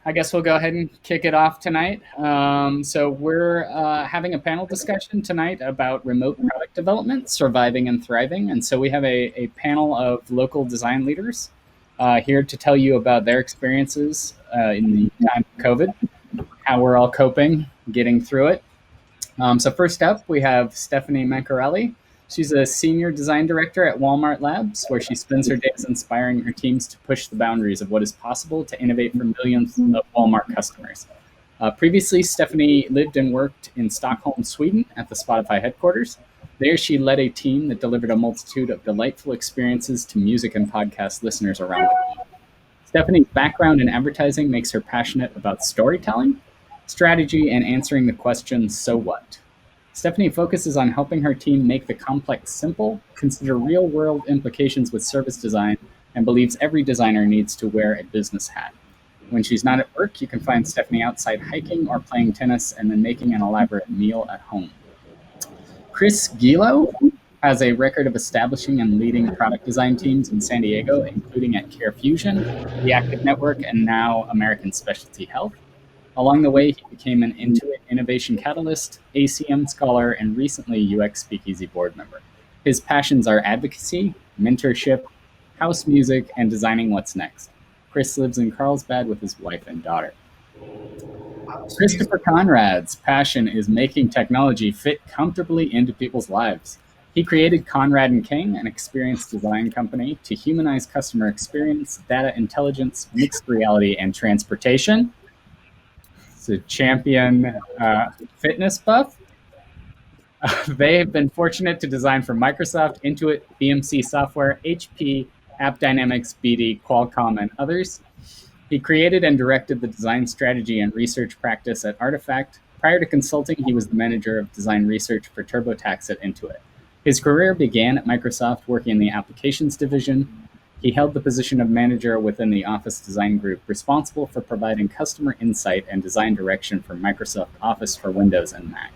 I guess we'll go ahead and kick it off tonight. So we're having a panel discussion tonight about remote product development, surviving and thriving. And so we have a panel of local design leaders here to tell you about their experiences in the time of COVID, how we're all coping, getting through it. So first up, we have Stephanie Mencarelli. She's a senior design director at Walmart Labs, where she spends her days inspiring her teams to push the boundaries of what is possible to innovate for millions of Walmart customers. Previously, Stephanie lived and worked in Stockholm, Sweden, at the Spotify headquarters. There, she led a team that delivered a multitude of delightful experiences to music and podcast listeners around the world. Stephanie's background in advertising makes her passionate about storytelling, strategy, and answering the question, so what? Stephanie focuses on helping her team make the complex simple, consider real-world implications with service design, and believes every designer needs to wear a business hat. When she's not at work, you can find Stephanie outside hiking or playing tennis and then making an elaborate meal at home. Chris Gielow has a record of establishing and leading product design teams in San Diego, including at Care Fusion, the Active Network, and now American Specialty Health. Along the way, he became an Intuit Innovation Catalyst, ACM Scholar, and recently UX Speakeasy board member. His passions are advocacy, mentorship, house music, and designing what's next. Chris lives in Carlsbad with his wife and daughter. Christopher Konrad's passion is making technology fit comfortably into people's lives. He created Konrad+King, an experience design company, to humanize customer experience, data intelligence, mixed reality, and transportation. It's a champion fitness buff. They have been fortunate to design for Microsoft, Intuit, BMC Software, HP, AppDynamics, BD, Qualcomm, and others. He created and directed the design strategy and research practice at Artifact. Prior to consulting, he was the manager of design research for TurboTax at Intuit. His career began at Microsoft working in the applications division. He held the position of manager within the Office Design Group, responsible for providing customer insight and design direction for Microsoft Office for Windows and Mac.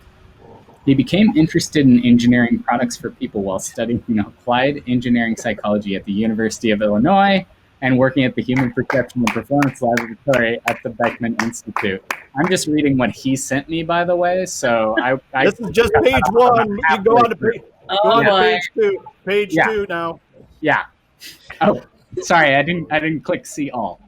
He became interested in engineering products for people while studying applied engineering psychology at the University of Illinois and working at the Human Perception and Performance Laboratory at the Beckman Institute. I'm just reading what he sent me, by the way, so I this is just page one. You can go on to page two. Page two now. Yeah. Oh, sorry, I didn't click see all.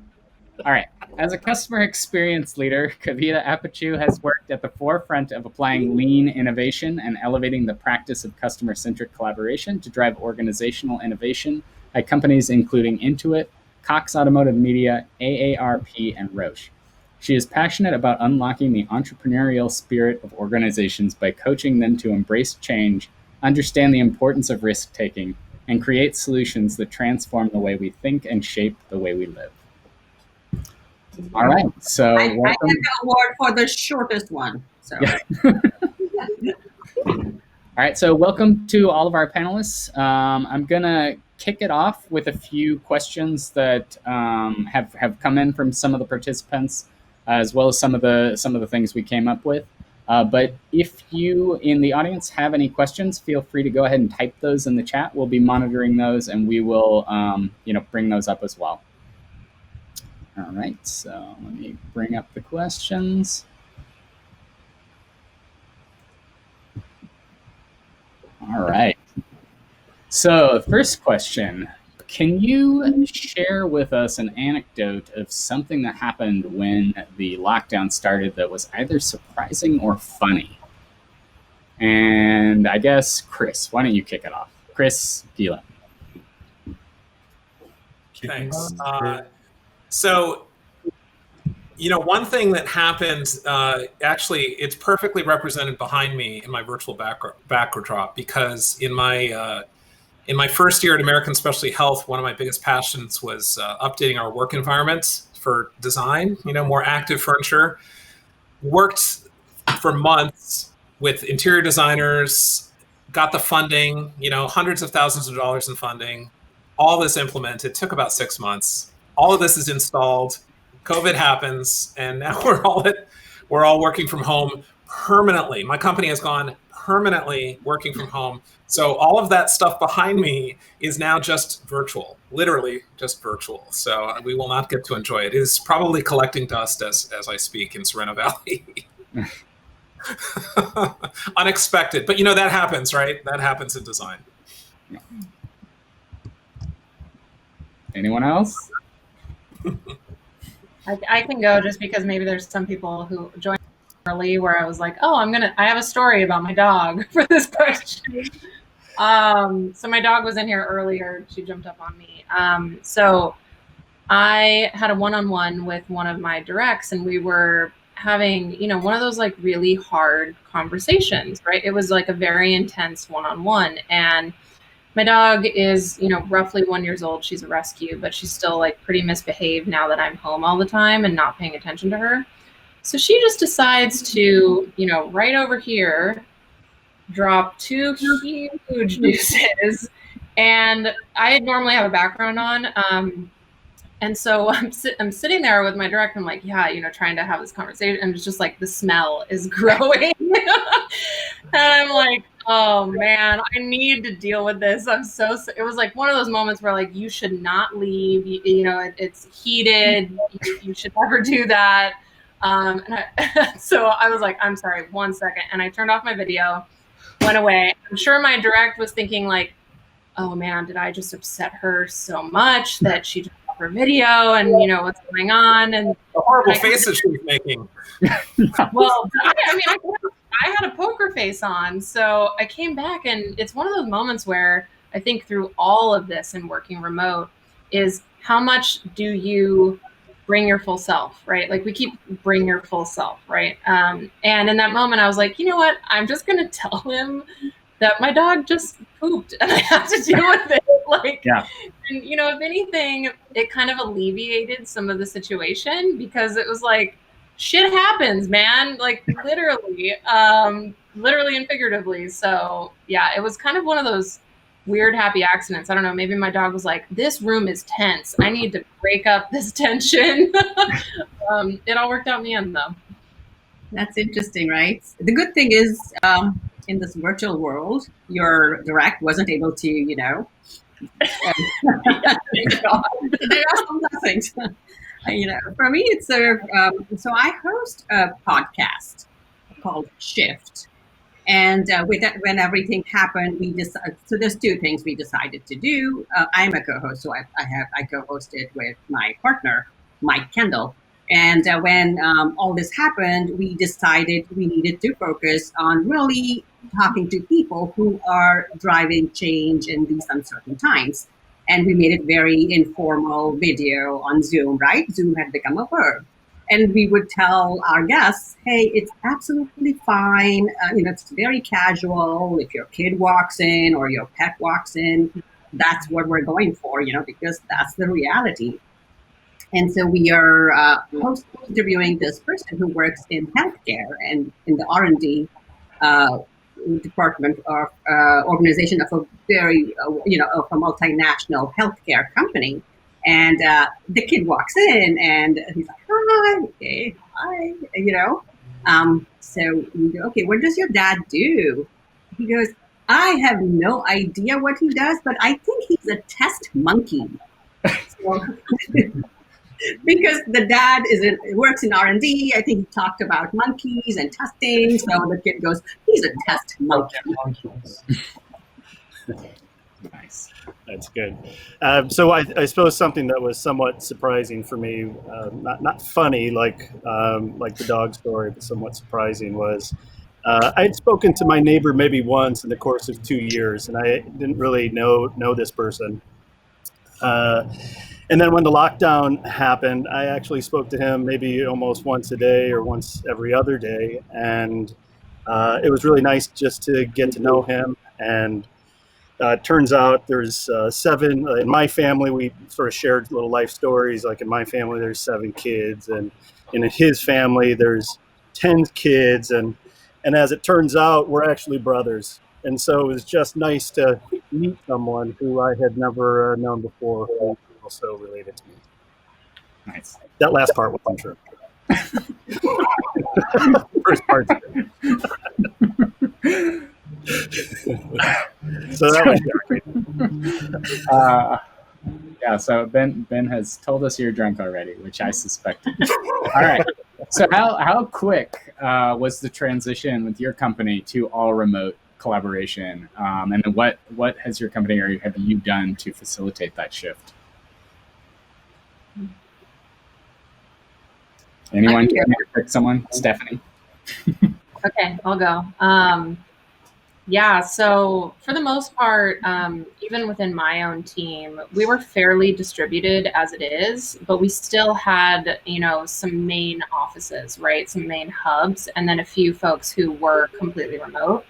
All right. As a customer experience leader, Kavita Appachu has worked at the forefront of applying lean innovation and elevating the practice of customer-centric collaboration to drive organizational innovation at companies including Intuit, Cox Automotive Media, AARP, and Roche. She is passionate about unlocking the entrepreneurial spirit of organizations by coaching them to embrace change, understand the importance of risk-taking, and create solutions that transform the way we think and shape the way we live. All right, so I get the award for the shortest one. So. Yeah. All right, so welcome to all of our panelists. I'm gonna kick it off with a few questions that have come in from some of the participants, as well as some of the things we came up with. But if you in the audience have any questions, feel free to go ahead and type those in the chat. We'll be monitoring those, and we will, bring those up as well. All right, so let me bring up the questions. All right. So first question, can you share with us an anecdote of something that happened when the lockdown started that was either surprising or funny? And I guess, Chris, why don't you kick it off? Chris Gielow. Thanks. So, one thing that happened, actually, it's perfectly represented behind me in my virtual backdrop, because in my first year at American Specialty Health, one of my biggest passions was updating our work environments for design, more active furniture. Worked for months with interior designers, got the funding, hundreds of thousands of dollars in funding, all this implemented, took about 6 months. All of this is installed. COVID happens, and now we're all working from home. permanently. My company has gone permanently working from home. So all of that stuff behind me is now just virtual, literally just virtual. So we will not get to enjoy it. It is probably collecting dust as I speak in Sereno Valley. Unexpected, but that happens, right? That happens in design. Yeah. Anyone else? I can go just because maybe there's some people who joined early where I was like, oh, I have a story about my dog for this question. So my dog was in here earlier. She jumped up on me. So I had a one-on-one with one of my directs, and we were having, one of those like really hard conversations, right? It was like a very intense one-on-one. And my dog is, roughly 1 year old. She's a rescue, but she's still like pretty misbehaved now that I'm home all the time and not paying attention to her. So she just decides to, right over here, drop 2 huge deuces. And I normally have a background on. And so I'm sitting there with my director. I'm like, yeah, trying to have this conversation. And it's just like the smell is growing. And I'm like, oh man, I need to deal with this. It was like one of those moments where like, you should not leave. It's heated. You should never do that. So I was like, I'm sorry, 1 second. And I turned off my video, went away. I'm sure my direct was thinking like, oh man, did I just upset her so much that she just off her video and what's going on? And the horrible faces she's making. Well, I had a poker face on. So I came back, and it's one of those moments where I think through all of this and working remote is how much do you bring your full self, right? Like we keep bring your full self, right? And in that moment, I was like, you know what? I'm just going to tell him that my dog just pooped and I have to deal with it. Like, yeah. And, if anything, it kind of alleviated some of the situation because it was like, shit happens, man. Like literally and figuratively. So yeah, it was kind of one of those weird happy accidents. I don't know. Maybe my dog was like, this room is tense. I need to break up this tension. It all worked out in the end though. That's interesting, right? The good thing is, in this virtual world, your direct wasn't able to, there are some blessings. For me, it's so I host a podcast called Shift. And with that, when everything happened, so there's 2 things we decided to do. I'm a co-host, so I co-hosted with my partner, Mike Kendall. And when all this happened, we decided we needed to focus on really talking to people who are driving change in these uncertain times. And we made it very informal video on Zoom, right? Zoom had become a verb. And we would tell our guests, hey, it's absolutely fine. It's very casual. If your kid walks in or your pet walks in, that's what we're going for, because that's the reality. And so we are interviewing this person who works in healthcare and in the R&D department of organization of a very, of a multinational healthcare company. And the kid walks in and he's like, hi, okay, hi, So we go, okay, what does your dad do? He goes, I have no idea what he does, but I think he's a test monkey. So, because the dad works in R&D, I think he talked about monkeys and testing. So the kid goes, he's a test monkey. Nice. That's good. So I suppose something that was somewhat surprising for me, not funny like the dog story, but somewhat surprising was I had spoken to my neighbor maybe once in the course of 2 years, and I didn't really know this person. And then when the lockdown happened, I actually spoke to him maybe almost once a day or once every other day. And it was really nice just to get to know him. And it turns out there's 7, in my family, we sort of shared little life stories. Like in my family, there's 7 kids. And in his family, there's 10 kids. And as it turns out, we're actually brothers. And so it was just nice to meet someone who I had never known before, who was also related to me. Nice. That last part was untrue. First part's good. So that was yeah, so Ben has told us you're drunk already, which I suspected. All right. So how quick was the transition with your company to all remote collaboration? And then what has your company or have you done to facilitate that shift? Anyone can pick someone? Stephanie. Okay, I'll go. Yeah, so for the most part, even within my own team, we were fairly distributed as it is, but we still had, some main offices, right? Some main hubs, and then a few folks who were completely remote.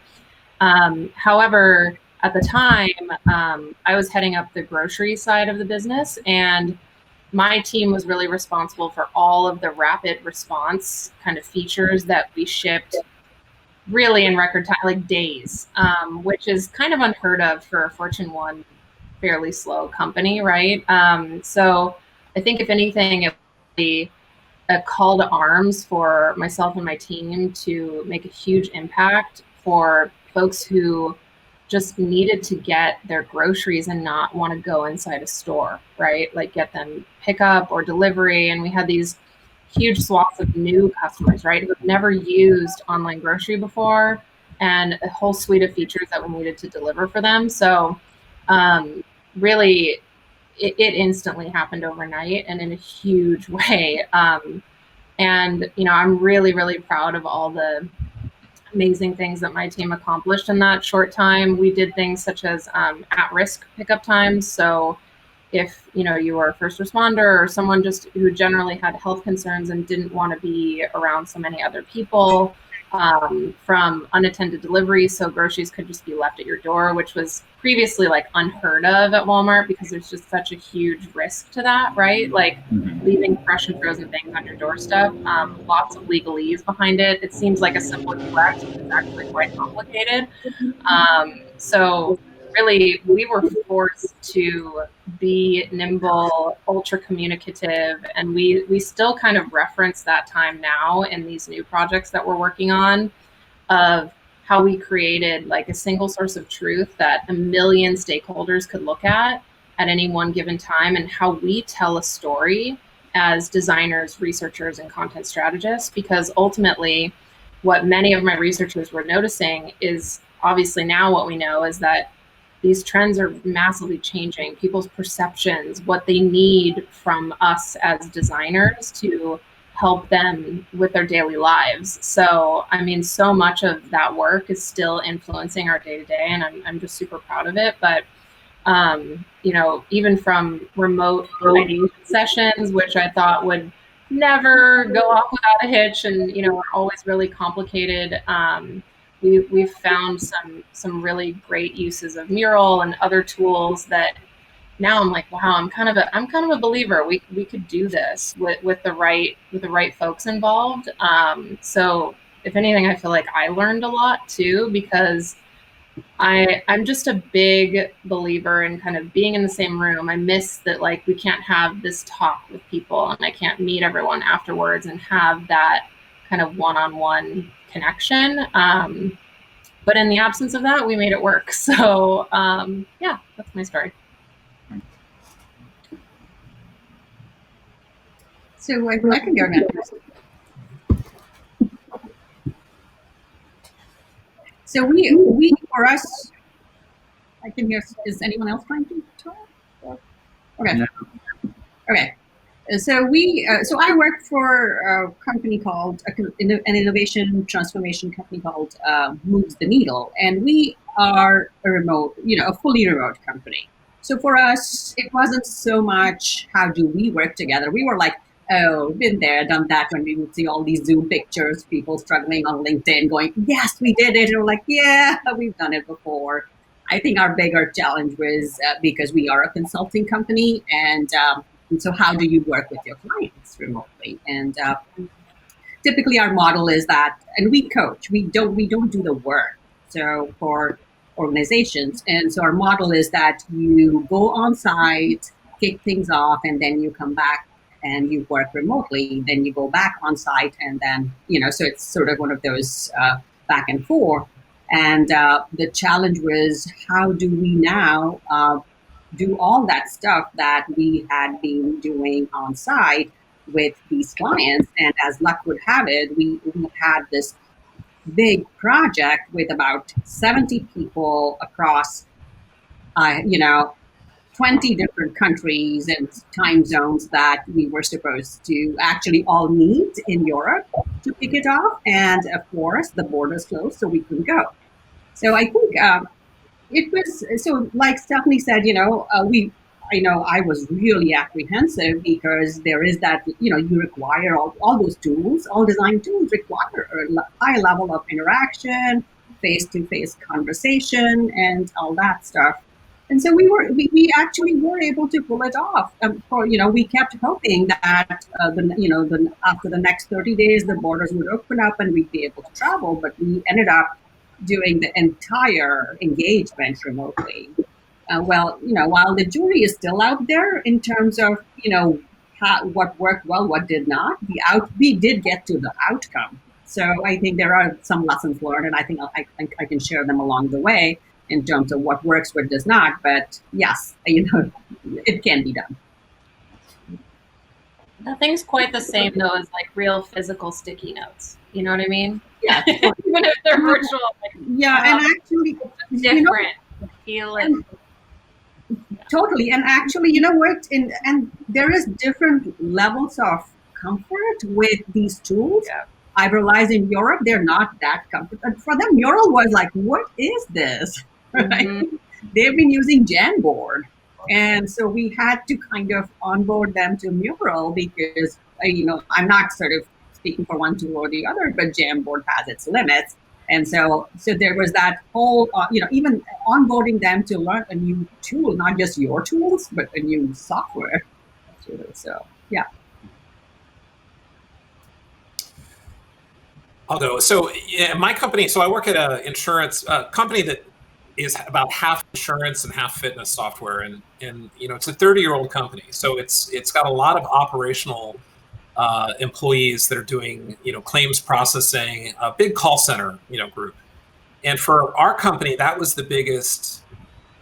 However, at the time, I was heading up the grocery side of the business, and my team was really responsible for all of the rapid response kind of features that we shipped really in record time, like days, which is kind of unheard of for a Fortune 1 fairly slow company, right? So I think if anything, it would be a call to arms for myself and my team to make a huge impact for folks who just needed to get their groceries and not want to go inside a store, right? Like get them pickup or delivery. And we had these huge swaths of new customers, right, who have never used online grocery before, and a whole suite of features that we needed to deliver for them. So really, it instantly happened overnight and in a huge way. And, I'm really, really proud of all the amazing things that my team accomplished in that short time. We did things such as at-risk pickup times. So if you were a first responder or someone just who generally had health concerns and didn't want to be around so many other people, from unattended delivery, so groceries could just be left at your door, which was previously like unheard of at Walmart because there's just such a huge risk to that, right? Like leaving fresh and frozen things on your doorstep. Lots of legalese behind it. It seems like a simple UX, but it's actually quite complicated. So really, we were forced to be nimble, ultra communicative, and we still kind of reference that time now in these new projects that we're working on, of how we created like a single source of truth that a million stakeholders could look at any one given time, and how we tell a story as designers, researchers, and content strategists. Because ultimately, what many of my researchers were noticing is, obviously now what we know is that these trends are massively changing people's perceptions, what they need from us as designers to help them with their daily lives. So, I mean, so much of that work is still influencing our day-to-day, and I'm just super proud of it. But, even from remote ideation sessions, which I thought would never go off without a hitch and, are always really complicated, we've found some really great uses of Mural and other tools that now I'm like, wow, I'm kind of a believer. We could do this with the right folks involved. So if anything, I feel like I learned a lot too, because I'm just a big believer in kind of being in the same room. I miss that, like, we can't have this talk with people and I can't meet everyone afterwards and have that kind of one-on-one connection. But in the absence of that, we made it work. So yeah, that's my story. So I can go next. So we for us, I can hear. Is anyone else trying to talk? Okay. No. Okay. So I work for a company called an innovation transformation company called Moves the Needle, and we are a fully remote company. So for us, it wasn't so much how do we work together. We were like, oh, been there, done that, when we would see all these Zoom pictures, people struggling on LinkedIn going, yes, we did it. And we're like, yeah, we've done it before. I think our bigger challenge was because we are a consulting company, and so how do you work with your clients remotely? And typically our model is that, and we coach, we don't do the work. So for organizations, and so our model is that you go on site, kick things off, and then you come back and you work remotely, then you go back on site, and then, so it's sort of one of those back and forth. And the challenge was, how do we now do all that stuff that we had been doing on site with these clients? And as luck would have it, we had this big project with about 70 people across, 20 different countries and time zones that we were supposed to actually all meet in Europe to kick it off. And of course, the borders closed, so we couldn't go. So I think it was, so like Stephanie said, I was really apprehensive, because there is that, you require all those tools, all design tools require a high level of interaction, face-to-face conversation, and all that stuff. And so we actually were able to pull it off. We kept hoping that after the next 30 days, the borders would open up and we'd be able to travel. But we ended up doing the entire engagement remotely. While the jury is still out there in terms of what worked well, what did not, we did get to the outcome. So I think there are some lessons learned, and I think I can share them along the way in terms of what works, what does not. But yes, it can be done. Nothing's quite the same though as like real physical sticky notes. You know what I mean? Yeah. Even if they're virtual. And actually, it's different. Feel it. Totally. And actually, and there is different levels of comfort with these tools. Yeah. I realized in Europe, they're not that comfortable. For them, Mural was like, what is this? Right? Mm-hmm. They've been using Jamboard. And so we had to kind of onboard them to Mural, because, I'm not sort of speaking for one tool or the other, but Jamboard has its limits. And so there was that whole, even onboarding them to learn a new tool, not just your tools, but a new software. So, yeah. I'll go. So my company, I work at an insurance company that is about half insurance and half fitness software. And it's a 30-year-old company. So it's got a lot of operational employees that are doing, claims processing, a big call center, group. And for our company, that was the biggest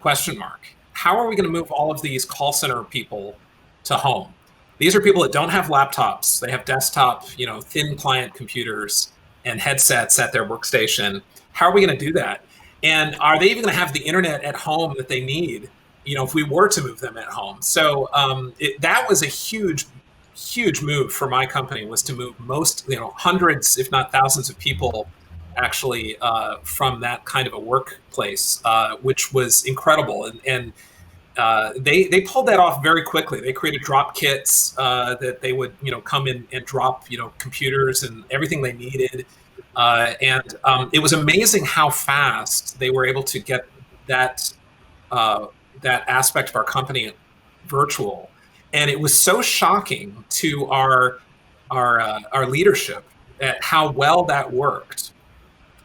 question mark. How are we going to move all of these call center people to home? These are people that don't have laptops. They have desktop, thin client computers and headsets at their workstation. How are we going to do that? And are they even going to have the internet at home that they need, if we were to move them at home? So that was a huge move for my company, was to move hundreds, if not thousands of people actually from that kind of a workplace, which was incredible. And they pulled that off very quickly. They created drop kits that they would, come in and drop, computers and everything they needed. And it was amazing how fast they were able to get that aspect of our company virtual. And it was so shocking to our leadership at how well that worked.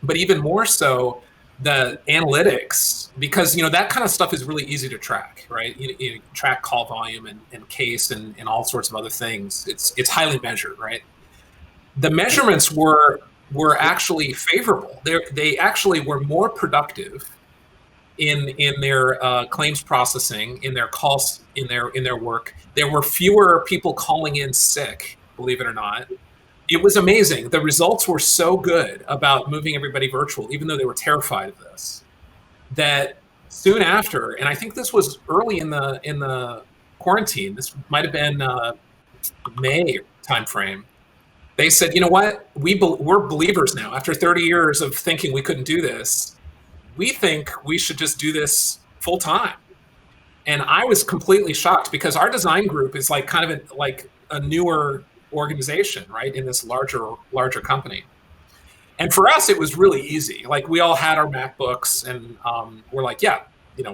But even more so, the analytics, because that kind of stuff is really easy to track, right? You track call volume and case and all sorts of other things. It's highly measured, right? The measurements were actually favorable. They actually were more productive in their claims processing, in their calls, in their work. There were fewer people calling in sick, believe it or not. It was amazing. The results were so good about moving everybody virtual, even though they were terrified of this, that soon after, and I think this was early in the quarantine, this might have been May timeframe, they said, you know what, we're believers now. After 30 years of thinking we couldn't do this, we think we should just do this full time. And I was completely shocked, because our design group is like kind of like a newer organization, right, in this larger company. And for us, it was really easy. Like, we all had our MacBooks, and we're like, yeah,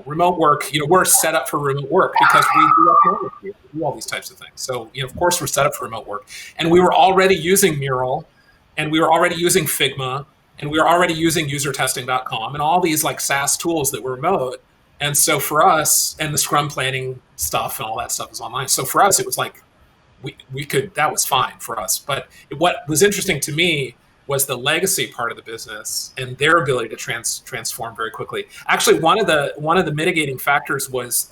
remote work, we're set up for remote work because we do all these types of things. So, of course, we're set up for remote work. And we were already using Mural, and we were already using Figma, and we were already using usertesting.com and all these like SaaS tools that were remote. And so for us, and the Scrum planning stuff and all that stuff is online. So for us, it was like, we could, that was fine for us. But what was interesting to me was the legacy part of the business and their ability to transform very quickly. Actually, one of the mitigating factors was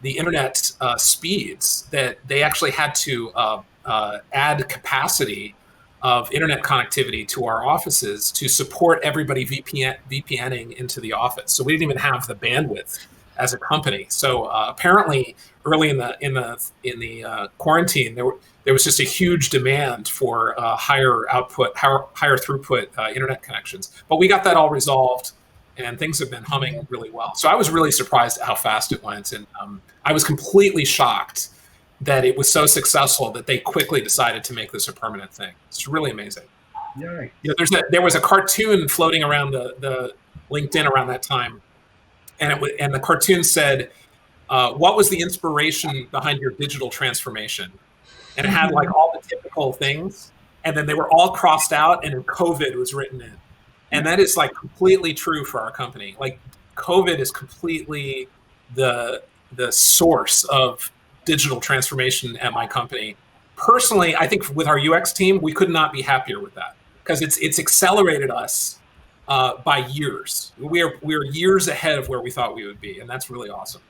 the internet speeds, that they actually had to add capacity of internet connectivity to our offices to support everybody VPNing into the office. So we didn't even have the bandwidth as a company. So apparently, early in the quarantine, there was just a huge demand for higher output, higher throughput internet connections. But we got that all resolved, and things have been humming really well. So I was really surprised at how fast it went, and I was completely shocked that it was so successful that they quickly decided to make this a permanent thing. It's really amazing. Yay. You know, there was a cartoon floating around the LinkedIn around that time, and the cartoon said, "What was the inspiration behind your digital transformation?" And it had like all the typical things, and then they were all crossed out, and then COVID was written in. And that is like completely true for our company. Like COVID is completely the source of digital transformation at my company. Personally, I think with our UX team, we could not be happier with that, because it's accelerated us by years. We're years ahead of where we thought we would be, and that's really awesome.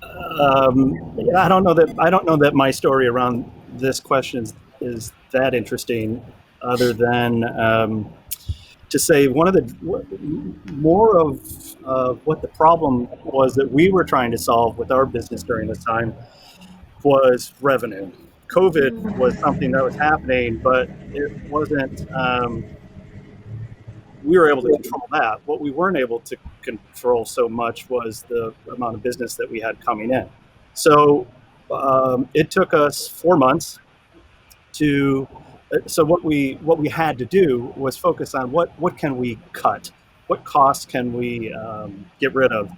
I don't know that my story around this question is that interesting, other than to say one of the more of what the problem was that we were trying to solve with our business during this time was revenue. COVID was something that was happening, but it wasn't. We were able to control that. What we weren't able to control so much was the amount of business that we had coming in. So it took us 4 months to. So what we had to do was focus on what can we cut, what costs can we get rid of,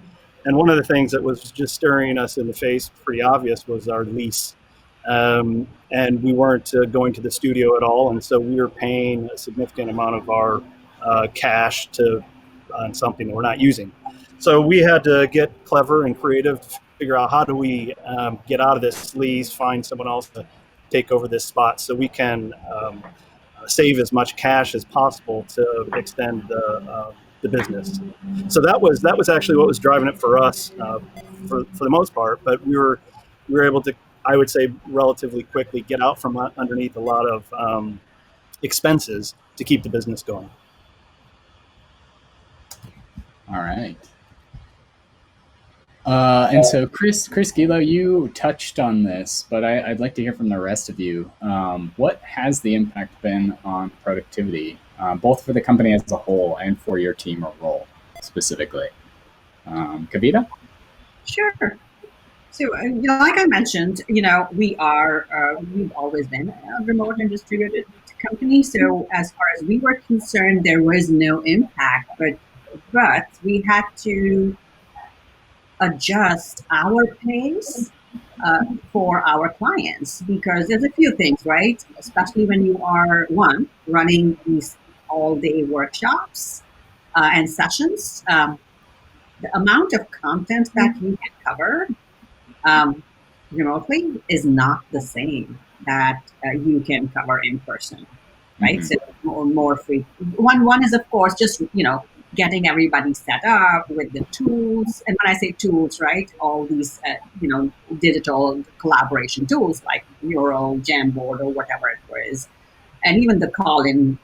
and one of the things that was just staring us in the face, pretty obvious, was our lease. And we weren't going to the studio at all, and so we were paying a significant amount of our cash on something that we're not using. So we had to get clever and creative to figure out how do we get out of this lease, find someone else to take over this spot so we can save as much cash as possible to extend the business. So that was actually what was driving it for us for the most part. But we were able to, I would say, relatively quickly get out from underneath a lot of expenses to keep the business going. All right. And so, Chris Gielow, you touched on this, but I'd like to hear from the rest of you. What has the impact been on productivity, both for the company as a whole and for your team or role specifically? Kavita? Sure. So, like I mentioned, we've always been a remote and distributed company. So as far as we were concerned, there was no impact, but we had to adjust our pace for our clients, because there's a few things, right? Especially when you are running these all-day workshops and sessions, the amount of content that you can cover remotely is not the same that you can cover in person, right? Mm-hmm. So more free. One is, of course, just getting everybody set up with the tools. And when I say tools, right, all these, digital collaboration tools like Mural, Jamboard, or whatever it is. And even the call-in,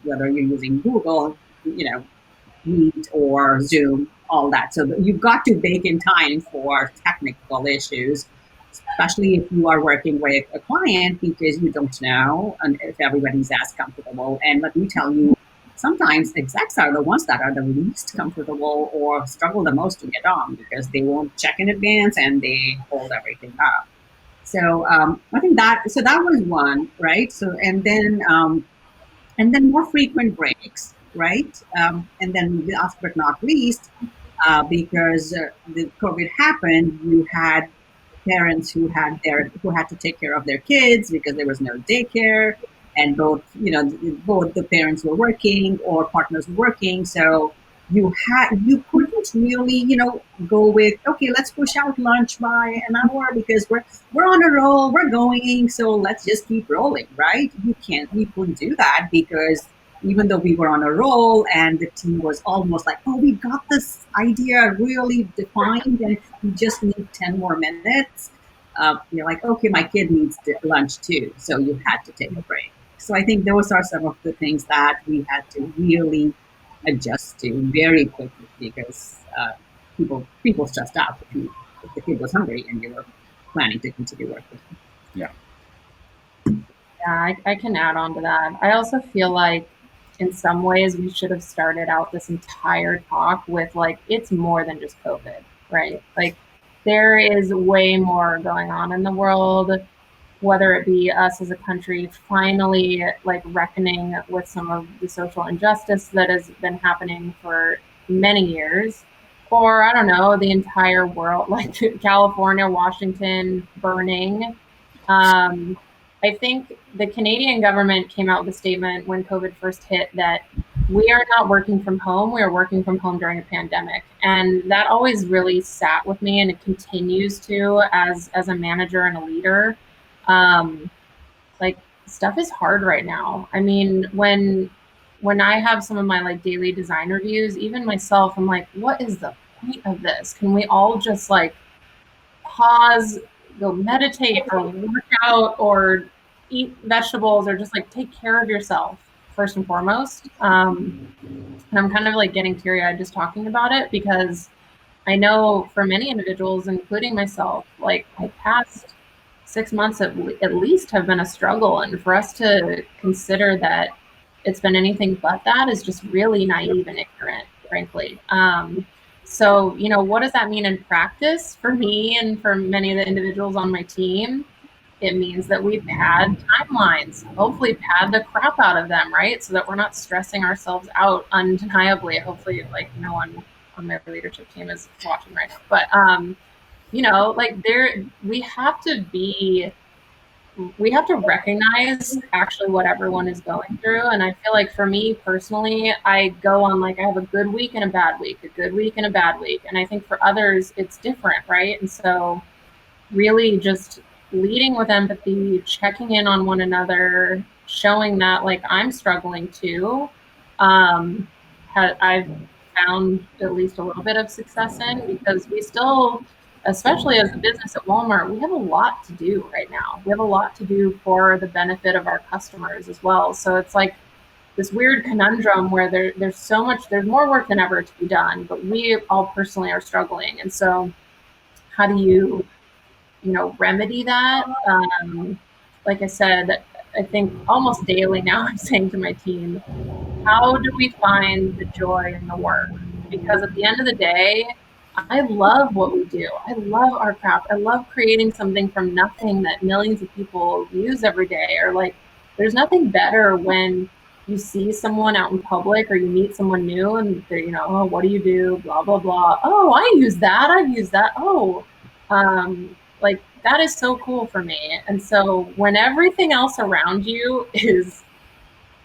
whether you're using Google, Meet or Zoom, all that. So you've got to bake in time for technical issues, especially if you are working with a client, because you don't know if everybody's as comfortable. And let me tell you, sometimes execs are the ones that are the least comfortable or struggle the most to get on, because they won't check in advance and they hold everything up. So I think that was one, right? So and then more frequent breaks, right? And then last but not least, because the COVID happened, you had parents who had to take care of their kids because there was no daycare. And both the parents were working or partners were working, so you couldn't can't really, go with, okay, let's push out lunch by an hour because we're on a roll, we're going, so let's just keep rolling, right? We couldn't do that because even though we were on a roll and the team was almost like, oh, we got this idea really defined and we just need 10 more minutes. You're like, okay, my kid needs lunch too, so you had to take a break. So I think those are some of the things that we had to really adjust to very quickly because people stressed out if the kid was hungry and you were planning to continue work with him. Yeah. Yeah, I can add on to that. I also feel like in some ways we should have started out this entire talk with like, it's more than just COVID, right? Like there is way more going on in the world, whether it be us as a country finally like reckoning with some of the social injustice that has been happening for many years, or I don't know, the entire world, like California, Washington burning. I think the Canadian government came out with a statement when COVID first hit that we are not working from home, we are working from home during a pandemic. And that always really sat with me, and it continues to as a manager and a leader. Like stuff is hard right now. I mean, when I have some of my like daily design reviews, even myself, I'm like, what is the point of this? Can we all just like pause, go meditate or work out or eat vegetables or just like take care of yourself first and foremost? And I'm kind of like getting teary-eyed just talking about it because I know for many individuals, including myself, like my past 6 months at least have been a struggle. And for us to consider that it's been anything but that is just really naive and ignorant, frankly. So, what does that mean in practice for me and for many of the individuals on my team? It means that we pad timelines, hopefully pad the crap out of them, right? So that we're not stressing ourselves out undeniably. Hopefully, like no one on my leadership team is watching right now. But, like we have to recognize actually what everyone is going through. And I feel like for me personally, I go on like I have a good week and a bad week, a good week and a bad week. And I think for others, it's different, right? And so really just leading with empathy, checking in on one another, showing that like I'm struggling too. I've found at least a little bit of success in because we still, especially as a business at Walmart, we have a lot to do right now. We have a lot to do for the benefit of our customers as well. So it's like this weird conundrum where there's more work than ever to be done, but we all personally are struggling. And so how do you remedy that? Like I said, I think almost daily now I'm saying to my team, how do we find the joy in the work? Because at the end of the day, I love what we do. I love our craft. I love creating something from nothing that millions of people use every day. Or like, there's nothing better when you see someone out in public or you meet someone new and they're, oh, what do you do? Blah, blah, blah. Oh, I use that. I've used that. Oh, like that is so cool for me. And so when everything else around you is,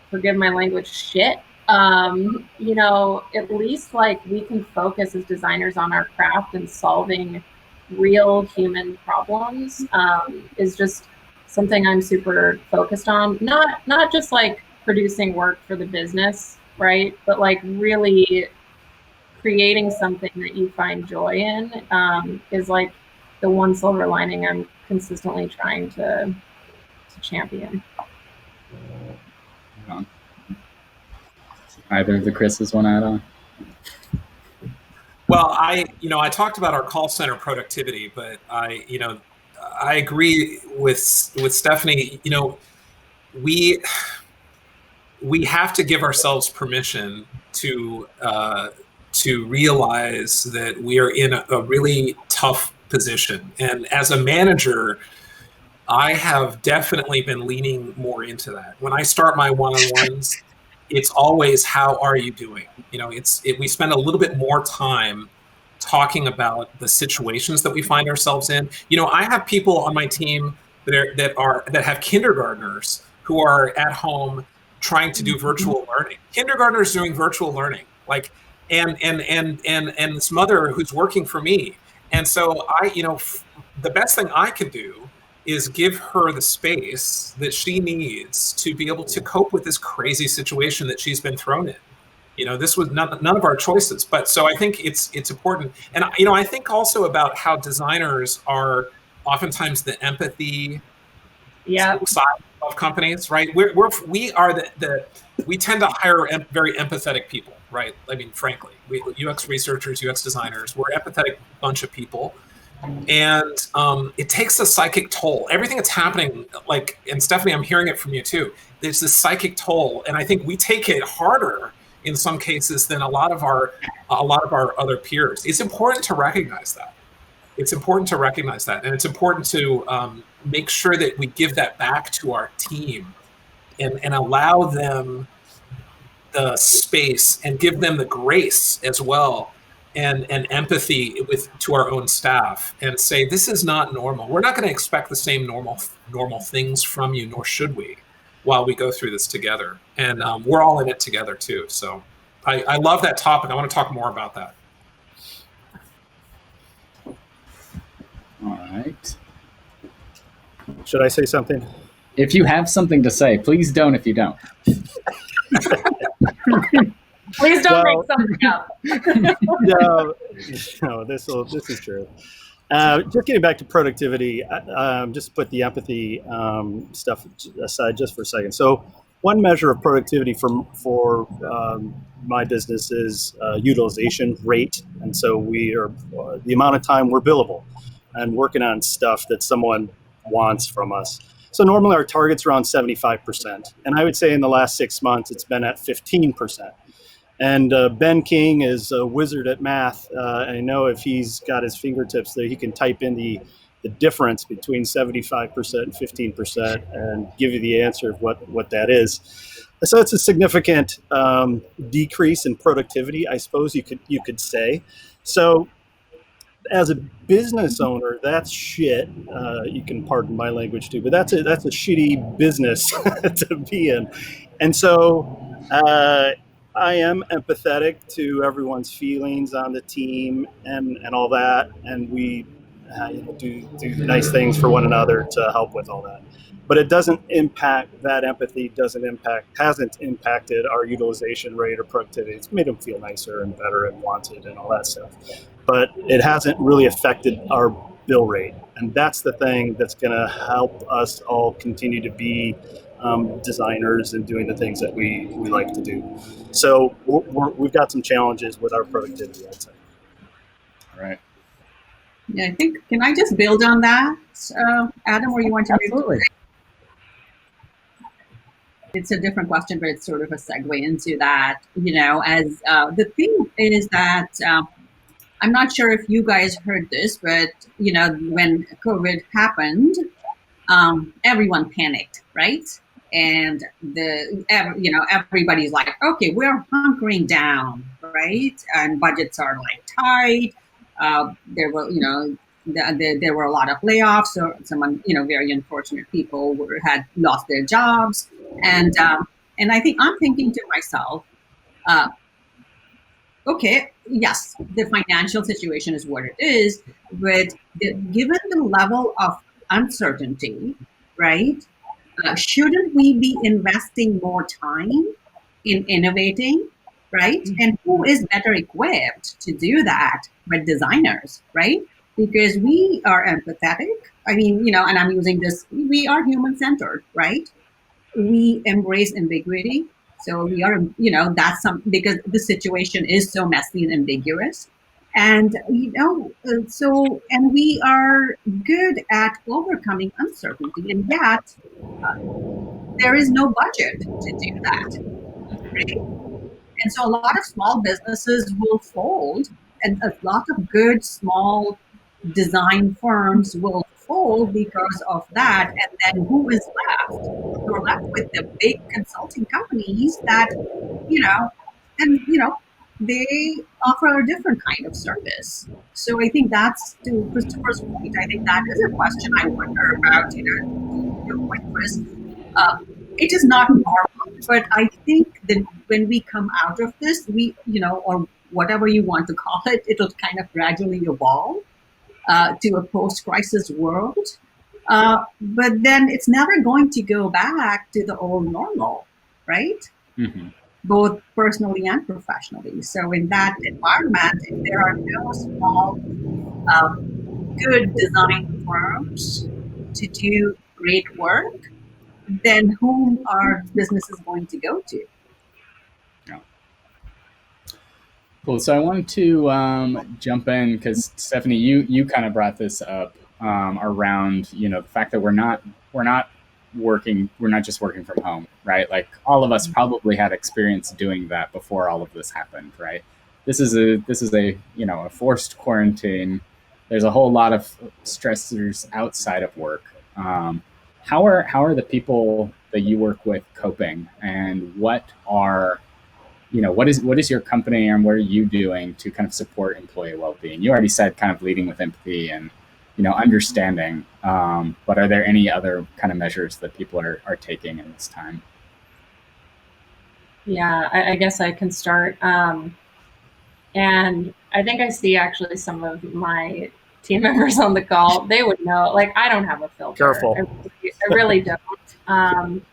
forgive my language, shit, at least like we can focus as designers on our craft and solving real human problems is just something I'm super focused on. Not just like producing work for the business, right? But like really creating something that you find joy in is like the one silver lining I'm consistently trying to champion. Either of the Chris's want to add on? Well, I talked about our call center productivity, but I agree with Stephanie. We have to give ourselves permission to realize that we are in a really tough position. And as a manager, I have definitely been leaning more into that. When I start my one-on-ones, it's always, how are you doing? We spend a little bit more time talking about the situations that we find ourselves in. I have people on my team that have kindergartners who are at home trying to do virtual learning. Kindergartners doing virtual learning. Like, and this mother who's working for me. And so the best thing I could do is give her the space that she needs to be able to cope with this crazy situation that she's been thrown in. This was none of our choices. But so I think it's important. And, I think also about how designers are oftentimes the empathy side of companies, right? We tend to hire very empathetic people, right? I mean, frankly, UX researchers, UX designers, we're an empathetic bunch of people. And it takes a psychic toll. Everything that's happening, and Stephanie, I'm hearing it from you too, there's this psychic toll. And I think we take it harder in some cases than a lot of our other peers. It's important to recognize that. And it's important to make sure that we give that back to our team and allow them the space and give them the grace as well and empathy to our own staff, and say, this is not normal. We're not going to expect the same normal things from you, nor should we, while we go through this together. And we're all in it together too. So I love that topic. I want to talk more about that. All right. Should I say something? If you have something to say, please don't if you don't. Please don't make something up. No, this is true. Just getting back to productivity, just put the empathy stuff aside just for a second. So one measure of productivity for my business is utilization rate. And so we are the amount of time we're billable and working on stuff that someone wants from us. So normally our target's around 75%. And I would say in the last 6 months, it's been at 15%. And Ben King is a wizard at math. I know if he's got his fingertips there, he can type in the difference between 75% and 15% and give you the answer of what that is. So it's a significant decrease in productivity, I suppose you could say. So as a business owner, that's shit. You can pardon my language too, but that's a shitty business to be in. And so I am empathetic to everyone's feelings on the team and all that, and we do nice things for one another to help with all that. But it doesn't impact, that empathy hasn't impacted our utilization rate or productivity. It's made them feel nicer and better and wanted and all that stuff. But it hasn't really affected our bill rate. And that's the thing that's going to help us all continue to be designers and doing the things that we like to do. So we've got some challenges with our productivity, I'd say. All right. Yeah, I think, can I just build on that, Adam, or you want to? Absolutely. It's a different question, but it's sort of a segue into that, as the thing is that I'm not sure if you guys heard this, but, when COVID happened, everyone panicked, right? And everybody's like, okay, we're hunkering down, right? And budgets are tight. There were, there were a lot of layoffs, or someone, very unfortunate people had lost their jobs. And I think I'm thinking to myself, okay, yes, the financial situation is what it is, but given the level of uncertainty, right? Shouldn't we be investing more time in innovating, right? And who is better equipped to do that but designers, right? Because we are empathetic. I mean, and I'm using this, we are human-centered, right? We embrace ambiguity. So we are, that's because the situation is so messy and ambiguous. And, and we are good at overcoming uncertainty. And yet, there is no budget to do that. Right? And so a lot of small businesses will fold, and a lot of good small design firms will fold because of that. And then who is left? You're left with the big consulting companies that, they offer a different kind of service. So I think that's, to Christopher's point, I think that is a question I wonder about, your point, Chris. It is not normal, but I think that when we come out of this, we, or whatever you want to call it, it'll kind of gradually evolve to a post-crisis world. But then it's never going to go back to the old normal, right? Mm-hmm. Both personally and professionally. So in that environment, if there are no small, good design firms to do great work, then whom are businesses going to go to? Yeah. Cool. So I wanted to jump in because Stephanie, you kind of brought this up around the fact that we're not just working from home, right? Like all of us probably had experience doing that before all of this happened, right? This is a a forced quarantine. There's a whole lot of stressors outside of work. How are the people that you work with coping, and what is your company and what are you doing to kind of support employee well-being? You already said kind of leading with empathy and understanding, but are there any other kind of measures that people are taking in this time? Yeah, I guess I can start. And I think I see actually some of my team members on the call. They would know, like, I don't have a filter. Careful. I really don't.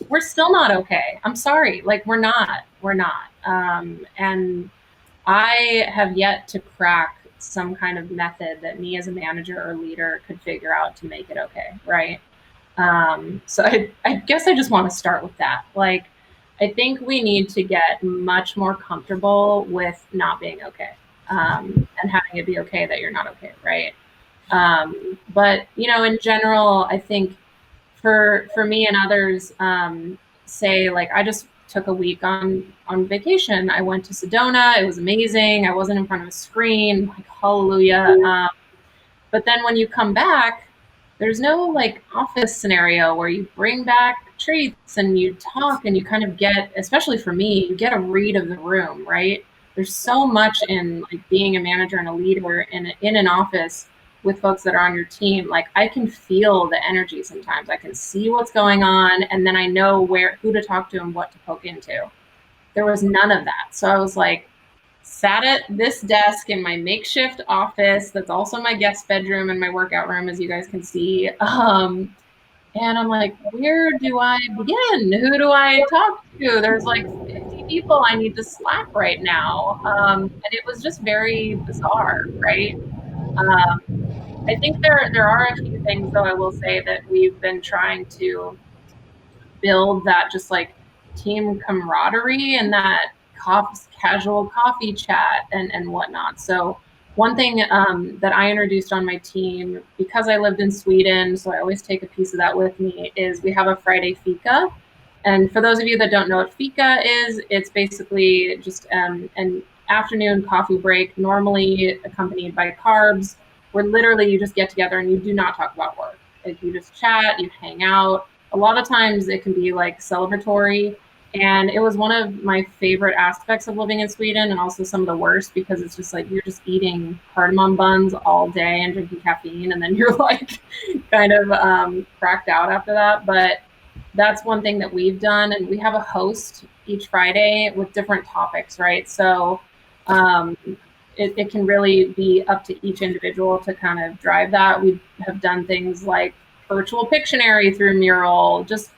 We're still not okay. I'm sorry. Like, we're not. And I have yet to crack some kind of method that me as a manager or leader could figure out to make it okay, right? So I guess I just want to start with that. Like, I think we need to get much more comfortable with not being okay, and having it be okay that you're not okay, right? But in general, I think for me and others, say like I just took a week on vacation. I went to Sedona. It was amazing. I wasn't in front of a screen. Like hallelujah. But then when you come back, there's no like office scenario where you bring back treats and you talk and you kind of get, especially for me, you get a read of the room, right? There's so much in like being a manager and a leader in an office with folks that are on your team. Like I can feel the energy sometimes. I can see what's going on, and then I know who to talk to and what to poke into. There was none of that. So I was like, sat at this desk in my makeshift office that's also my guest bedroom and my workout room, as you guys can see. And I'm like, where do I begin? Who do I talk to? There's like 50 people I need to Slack right now. And it was just very bizarre, right? I think there are a few things, though, I will say that we've been trying to build that just like team camaraderie and that casual coffee chat and whatnot. So one thing that I introduced on my team, because I lived in Sweden, so I always take a piece of that with me, is we have a Friday fika. And for those of you that don't know what fika is, it's basically just an afternoon coffee break, normally accompanied by carbs, where literally you just get together and you do not talk about work. Like you just chat, you hang out. A lot of times it can be like celebratory. And it was one of my favorite aspects of living in Sweden, and also some of the worst, because it's just like you're just eating cardamom buns all day and drinking caffeine, and then you're like kind of cracked out after that. But that's one thing that we've done, and we have a host each Friday with different topics, right? So it can really be up to each individual to kind of drive that. We have done things like virtual Pictionary through Mural, just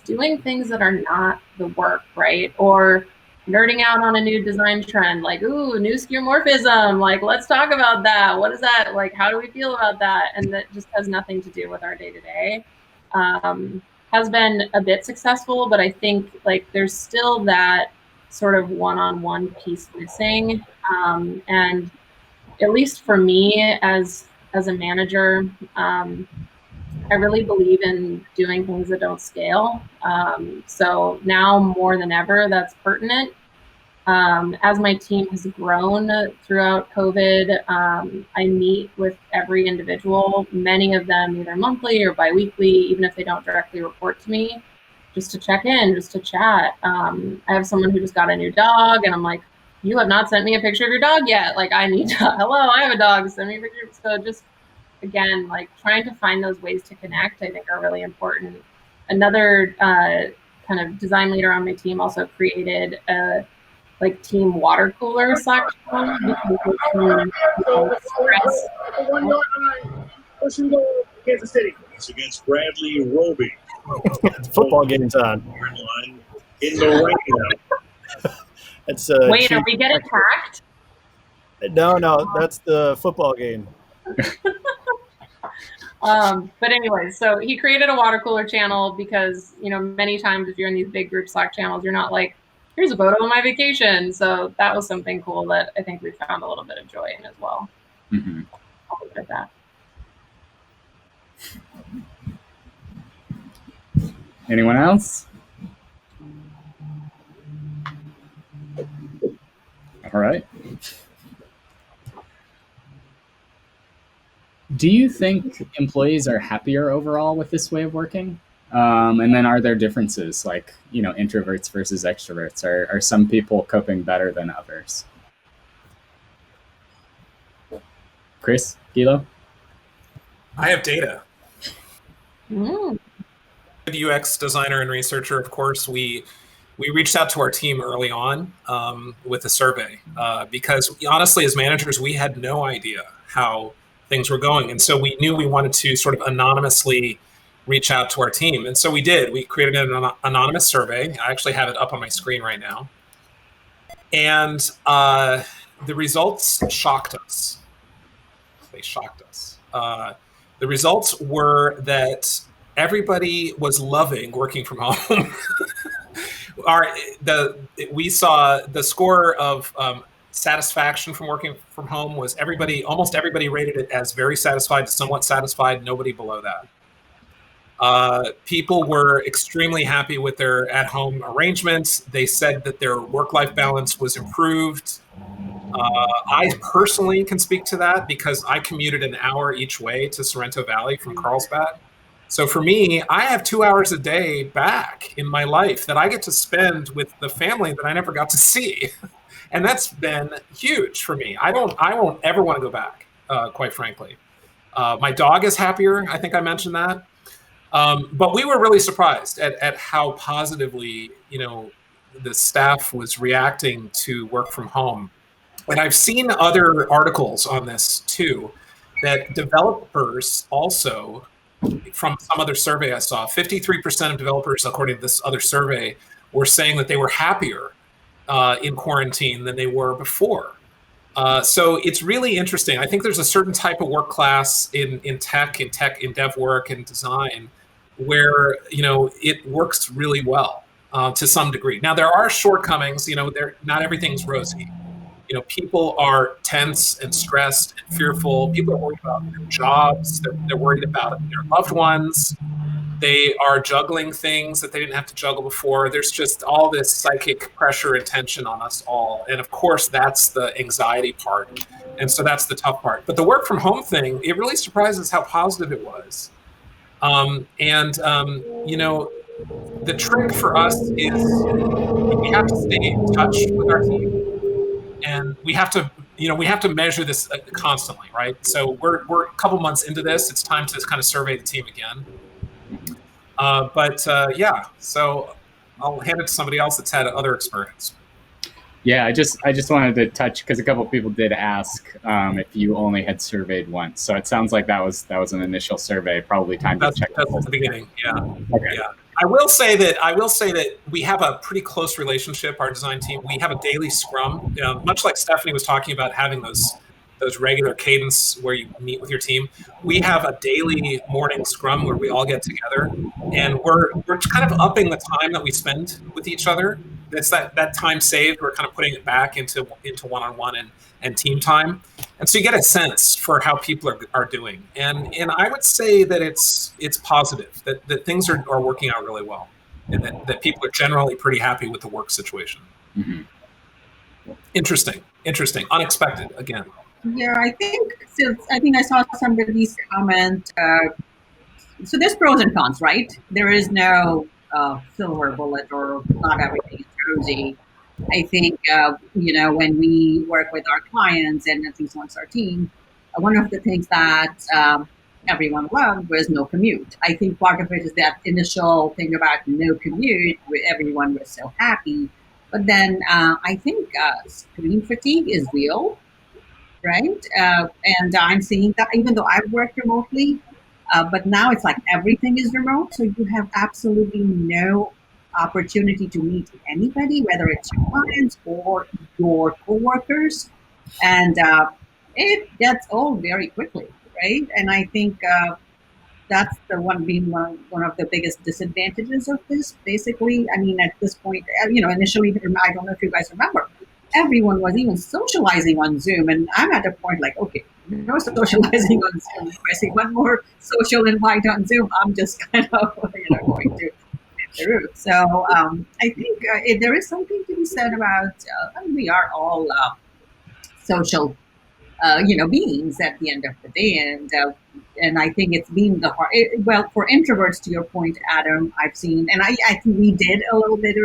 doing things that are not the work, right? Or nerding out on a new design trend, like, ooh, new skeuomorphism, like, let's talk about that. What is that? Like, how do we feel about that? And that just has nothing to do with our day-to-day. Has been a bit successful, but I think like there's still that sort of one-on-one piece missing. And at least for me as a manager, I really believe in doing things that don't scale. So now more than ever, that's pertinent. As my team has grown throughout COVID, I meet with every individual, many of them either monthly or biweekly, even if they don't directly report to me, just to check in, just to chat. I have someone who just got a new dog, and I'm like, you have not sent me a picture of your dog yet. Like, I need to, hello, I have a dog, send me a picture. So just, again, like trying to find those ways to connect, I think are really important. Another kind of design leader on my team also created a like team water cooler Slack channel because of the stress. Pushing goal, Kansas City. It's against Bradley Roby. Football game's on. In the rain. It's Wait, are we getting hacked? No, that's the football game. But anyway, so he created a water cooler channel because, many times if you're in these big group Slack channels, you're not like, here's a photo of my vacation. So that was something cool that I think we found a little bit of joy in as well. Mm-hmm. I'll leave it at that. Anyone else? All right. Do you think employees are happier overall with this way of working? And then are there differences, like, introverts versus extroverts? Are some people coping better than others? Chris, Gielow? I have data. Mm. UX designer and researcher, of course, we reached out to our team early on with a survey because honestly, as managers, we had no idea how things were going. And so we knew we wanted to sort of anonymously reach out to our team. And so we did. We created an anonymous survey. I actually have it up on my screen right now. And the results shocked us. They shocked us. The results were that everybody was loving working from home. We saw the score of satisfaction from working from home was almost everybody rated it as very satisfied to somewhat satisfied, nobody below that. People were extremely happy with their at-home arrangements. They said that their work-life balance was improved. I personally can speak to that because I commuted an hour each way to Sorrento Valley from Carlsbad. So for me, I have 2 hours a day back in my life that I get to spend with the family that I never got to see. And that's been huge for me. I won't ever want to go back, quite frankly. My dog is happier. I think I mentioned that. But we were really surprised at how positively, the staff was reacting to work from home. And I've seen other articles on this too, that developers also, from some other survey I saw, 53% of developers, according to this other survey, were saying that they were happier in quarantine than they were before. So it's really interesting. I think there's a certain type of work class in dev work and design where, it works really well to some degree. Now, there are shortcomings, not everything's rosy. People are tense and stressed and fearful. People are worried about their jobs. They're worried about their loved ones. They are juggling things that they didn't have to juggle before. There's just all this psychic pressure and tension on us all. And of course, that's the anxiety part. And so that's the tough part. But the work from home thing, it really surprises how positive it was. The trick for us is we have to stay in touch with our team. And we have to measure this constantly, right? So we're a couple months into this. It's time to kind of survey the team again. So I'll hand it to somebody else that's had other experience. Yeah, I just wanted to touch because a couple of people did ask if you only had surveyed once. So it sounds like that was an initial survey. Probably time to check. That's the beginning. Yeah. Okay. Yeah. I will say that we have a pretty close relationship. Our design team, we have a daily scrum, much like Stephanie was talking about having those regular cadence where you meet with your team. We have a daily morning scrum where we all get together, and we're kind of upping the time that we spend with each other. That's that time saved. We're kind of putting it back into one-on-one and team time, and so you get a sense for how people are doing. And I would say that it's positive that things are working out really well, and that people are generally pretty happy with the work situation. Mm-hmm. Interesting, unexpected again. Yeah, I think I saw somebody's comment. So there's pros and cons, right? There is no silver bullet or not everything is rosy. I think, when we work with our clients and at least once our team, one of the things that everyone loved was no commute. I think part of it is that initial thing about no commute where everyone was so happy. But then I think screen fatigue is real, right? And I'm seeing that even though I've worked remotely, but now it's like everything is remote, so you have absolutely no opportunity to meet anybody, whether it's your clients or your coworkers, and it gets old very quickly, right? And I think that's the one being one of the biggest disadvantages of this. Basically, I mean, at this point, initially, I don't know if you guys remember, everyone was even socializing on Zoom, and I'm at a point like, okay, no socializing on Zoom. If I see one more social invite on Zoom, I'm just kind of going to through. So I think there is something to be said about we are all social beings at the end of the day, and I think it's been the hard. Well, for introverts, to your point, Adam, I've seen, and I think we did a little bit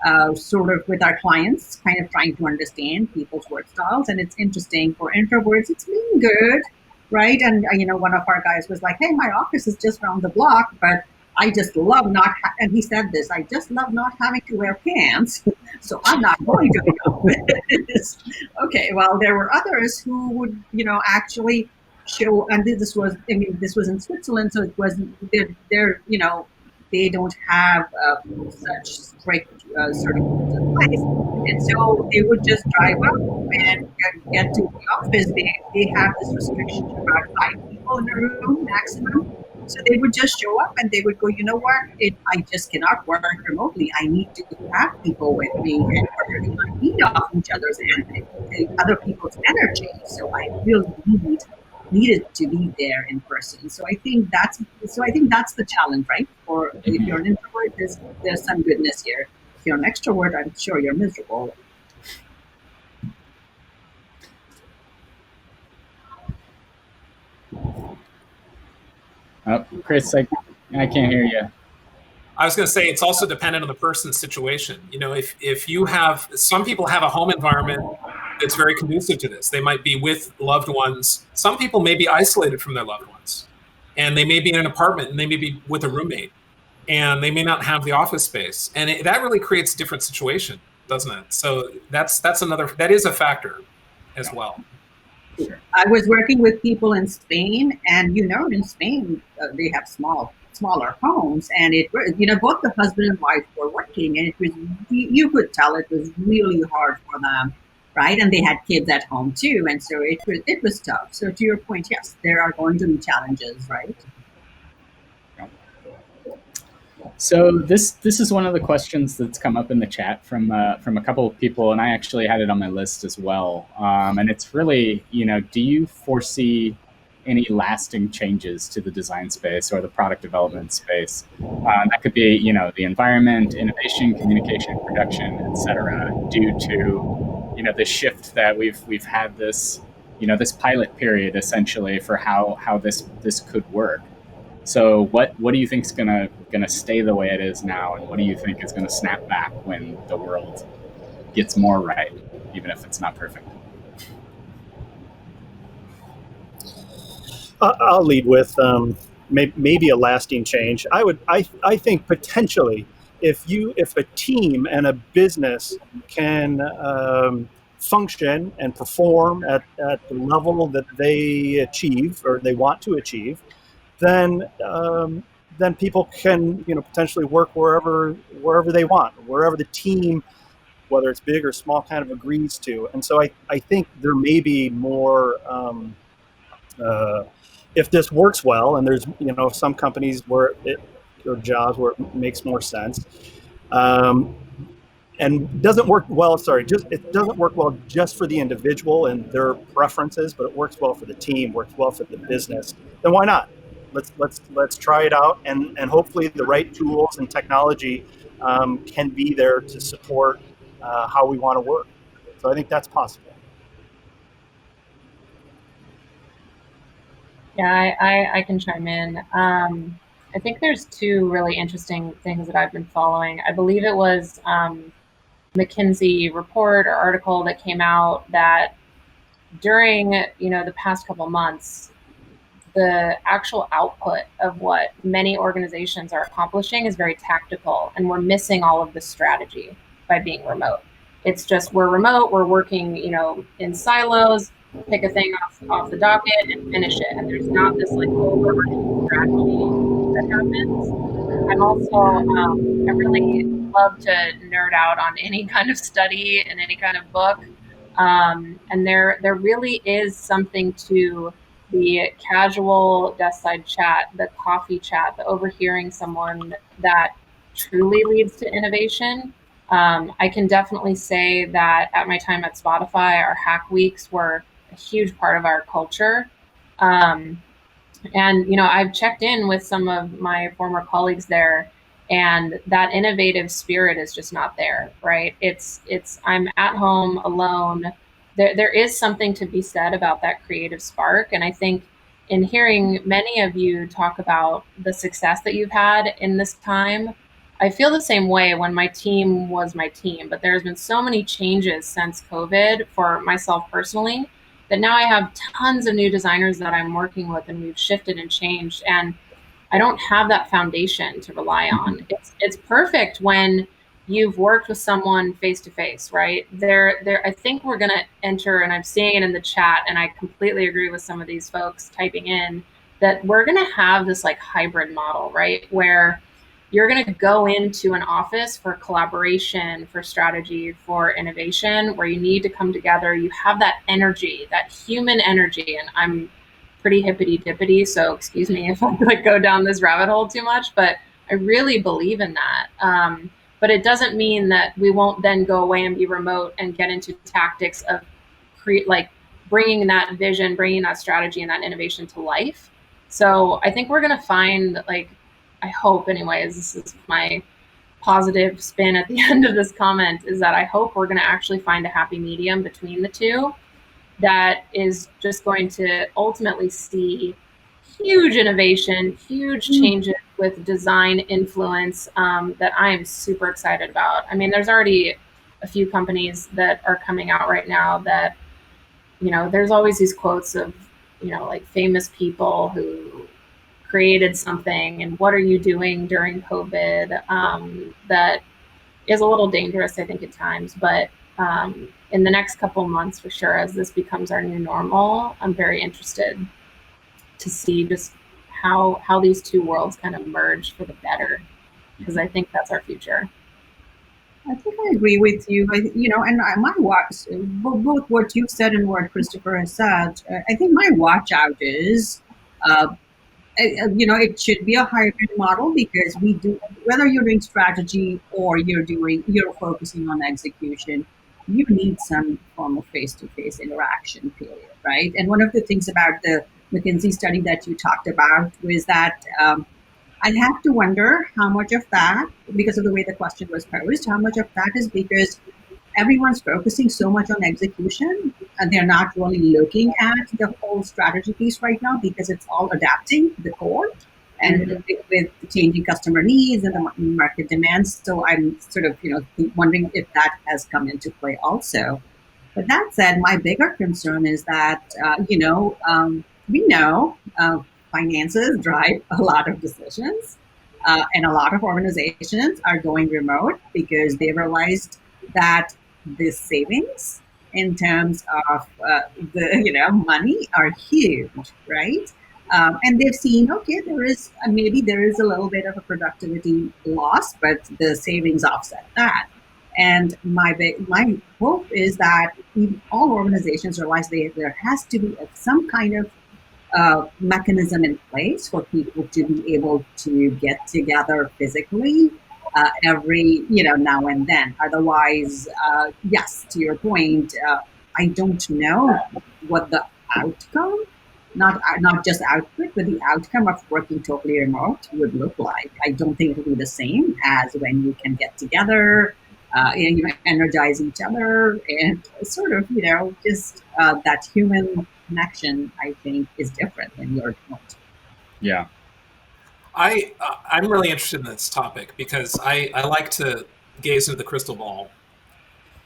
of sort of with our clients, kind of trying to understand people's work styles, and it's interesting for introverts. It's been good, right? And one of our guys was like, "Hey, my office is just around the block, but I just love not," and he said this, "I just love not having to wear pants, so I'm not going to the office." Okay, well, there were others who would, actually show, and this was in Switzerland, so it wasn't, they're they don't have such strict certificates in place, and so they would just drive up and get to the office. They have this restriction about 5 people in a room maximum. So they would just show up and they would go, you know what, I just cannot work remotely. I need to have people with me and we're going to feed off each other's and other people's energy. So I really needed to be there in person. So I think that's the challenge, right? Or if you're an introvert, there's some goodness here. If you're an extrovert, I'm sure you're miserable. Oh, Chris, I can't hear you. I was going to say it's also dependent on the person's situation. If you have, some people have a home environment that's very conducive to this. They might be with loved ones. Some people may be isolated from their loved ones, and they may be in an apartment and they may be with a roommate, and they may not have the office space. And that really creates a different situation, doesn't it? So that is a factor as well. I was working with people in Spain, and in Spain they have smaller homes, and both the husband and wife were working, and it was, you could tell it was really hard for them, right? And they had kids at home too, and so it was tough. So to your point, yes, there are going to be challenges, right? So this is one of the questions that's come up in the chat from a couple of people, and I actually had it on my list as well. And it's really, do you foresee any lasting changes to the design space or the product development space? That could be, the environment, innovation, communication, production, et cetera, due to, the shift that we've had this, this pilot period essentially for how this could work. So what do you think is gonna stay the way it is now, and what do you think is gonna snap back when the world gets more right, even if it's not perfect? I'll lead with maybe a lasting change. I think potentially if a team and a business can function and perform at the level that they achieve or they want to achieve, then people can potentially work wherever they want, wherever the team, whether it's big or small, kind of agrees to. And so I think there may be more if this works well, and there's some companies or jobs where it makes more sense. And doesn't work well. It doesn't work well just for the individual and their preferences, but it works well for the team, works well for the business. Then why not? Let's try it out, and hopefully the right tools and technology can be there to support how we want to work. So I think that's possible. Yeah, I can chime in. I think there's two really interesting things that I've been following. I believe it was McKinsey report or article that came out that during the past couple months, the actual output of what many organizations are accomplishing is very tactical, and we're missing all of the strategy. by being remote. It's just we're remote, we're working, in silos, pick a thing off the docket and finish it. And there's not this like overarching strategy that happens. I'm also, I really love to nerd out on any kind of study and any kind of book. And there really is something to the casual desk side chat, the coffee chat, the overhearing someone that truly leads to innovation. I can definitely say that at my time at Spotify, our hack weeks were a huge part of our culture. And I've checked in with some of my former colleagues there, and that innovative spirit is just not there, right? It's I'm at home alone. There is something to be said about that creative spark. And I think in hearing many of you talk about the success that you've had in this time, I feel the same way when my team was my team, but there's been so many changes since COVID for myself personally that now I have tons of new designers that I'm working with, and we've shifted and changed. And I don't have that foundation to rely on. It's perfect when you've worked with someone face to face, right? I think we're gonna enter, and I'm seeing it in the chat, and I completely agree with some of these folks typing in that we're gonna have this like hybrid model, right? Where you're going to go into an office for collaboration, for strategy, for innovation, where you need to come together. You have that energy, that human energy. And I'm pretty hippity dippity, so excuse me if I like go down this rabbit hole too much, but I really believe in that. But it doesn't mean that we won't then go away and be remote and get into tactics of bringing that vision, bringing that strategy and that innovation to life. So I think we're going to find, I hope anyways, this is my positive spin at the end of this comment, is that I hope we're going to actually find a happy medium between the two that is just going to ultimately see huge innovation, huge changes with design influence that I am super excited about. I mean, there's already a few companies that are coming out right now that, there's always these quotes of, like famous people who created something and what are you doing during COVID, that is a little dangerous, I think, at times. But in the next couple of months, for sure, as this becomes our new normal, I'm very interested to see just how these two worlds kind of merge for the better, because I think that's our future. I think I agree with you. And my watch, both what you've said and what Christopher has said, I think my watch out is, it should be a hybrid model, because we do, whether you're doing strategy or you're focusing on execution, you need some form of face-to-face interaction, period, right? And one of the things about the McKinsey study that you talked about was that I have to wonder how much of that, because of the way the question was posed, how much of that is because everyone's focusing so much on execution and they're not really looking at the whole strategy piece right now, because it's all adapting to the core and with changing customer needs and the market demands. So I'm sort of, wondering if that has come into play also. But that said, my bigger concern is that, we know finances drive a lot of decisions, and a lot of organizations are going remote because they realized that the savings in terms of the money are huge, right? And they've seen, okay, maybe there is a little bit of a productivity loss, but the savings offset that. And my hope is that all organizations realize there has to be some kind of mechanism in place for people to be able to get together physically every now and then. Otherwise, yes, to your point, I don't know what the outcome, not just output, but the outcome of working totally remote would look like. I don't think it will be the same as when you can get together and energize each other and sort of just that human connection, I think, is different when you're remote. Yeah. I'm really interested in this topic because I like to gaze into the crystal ball.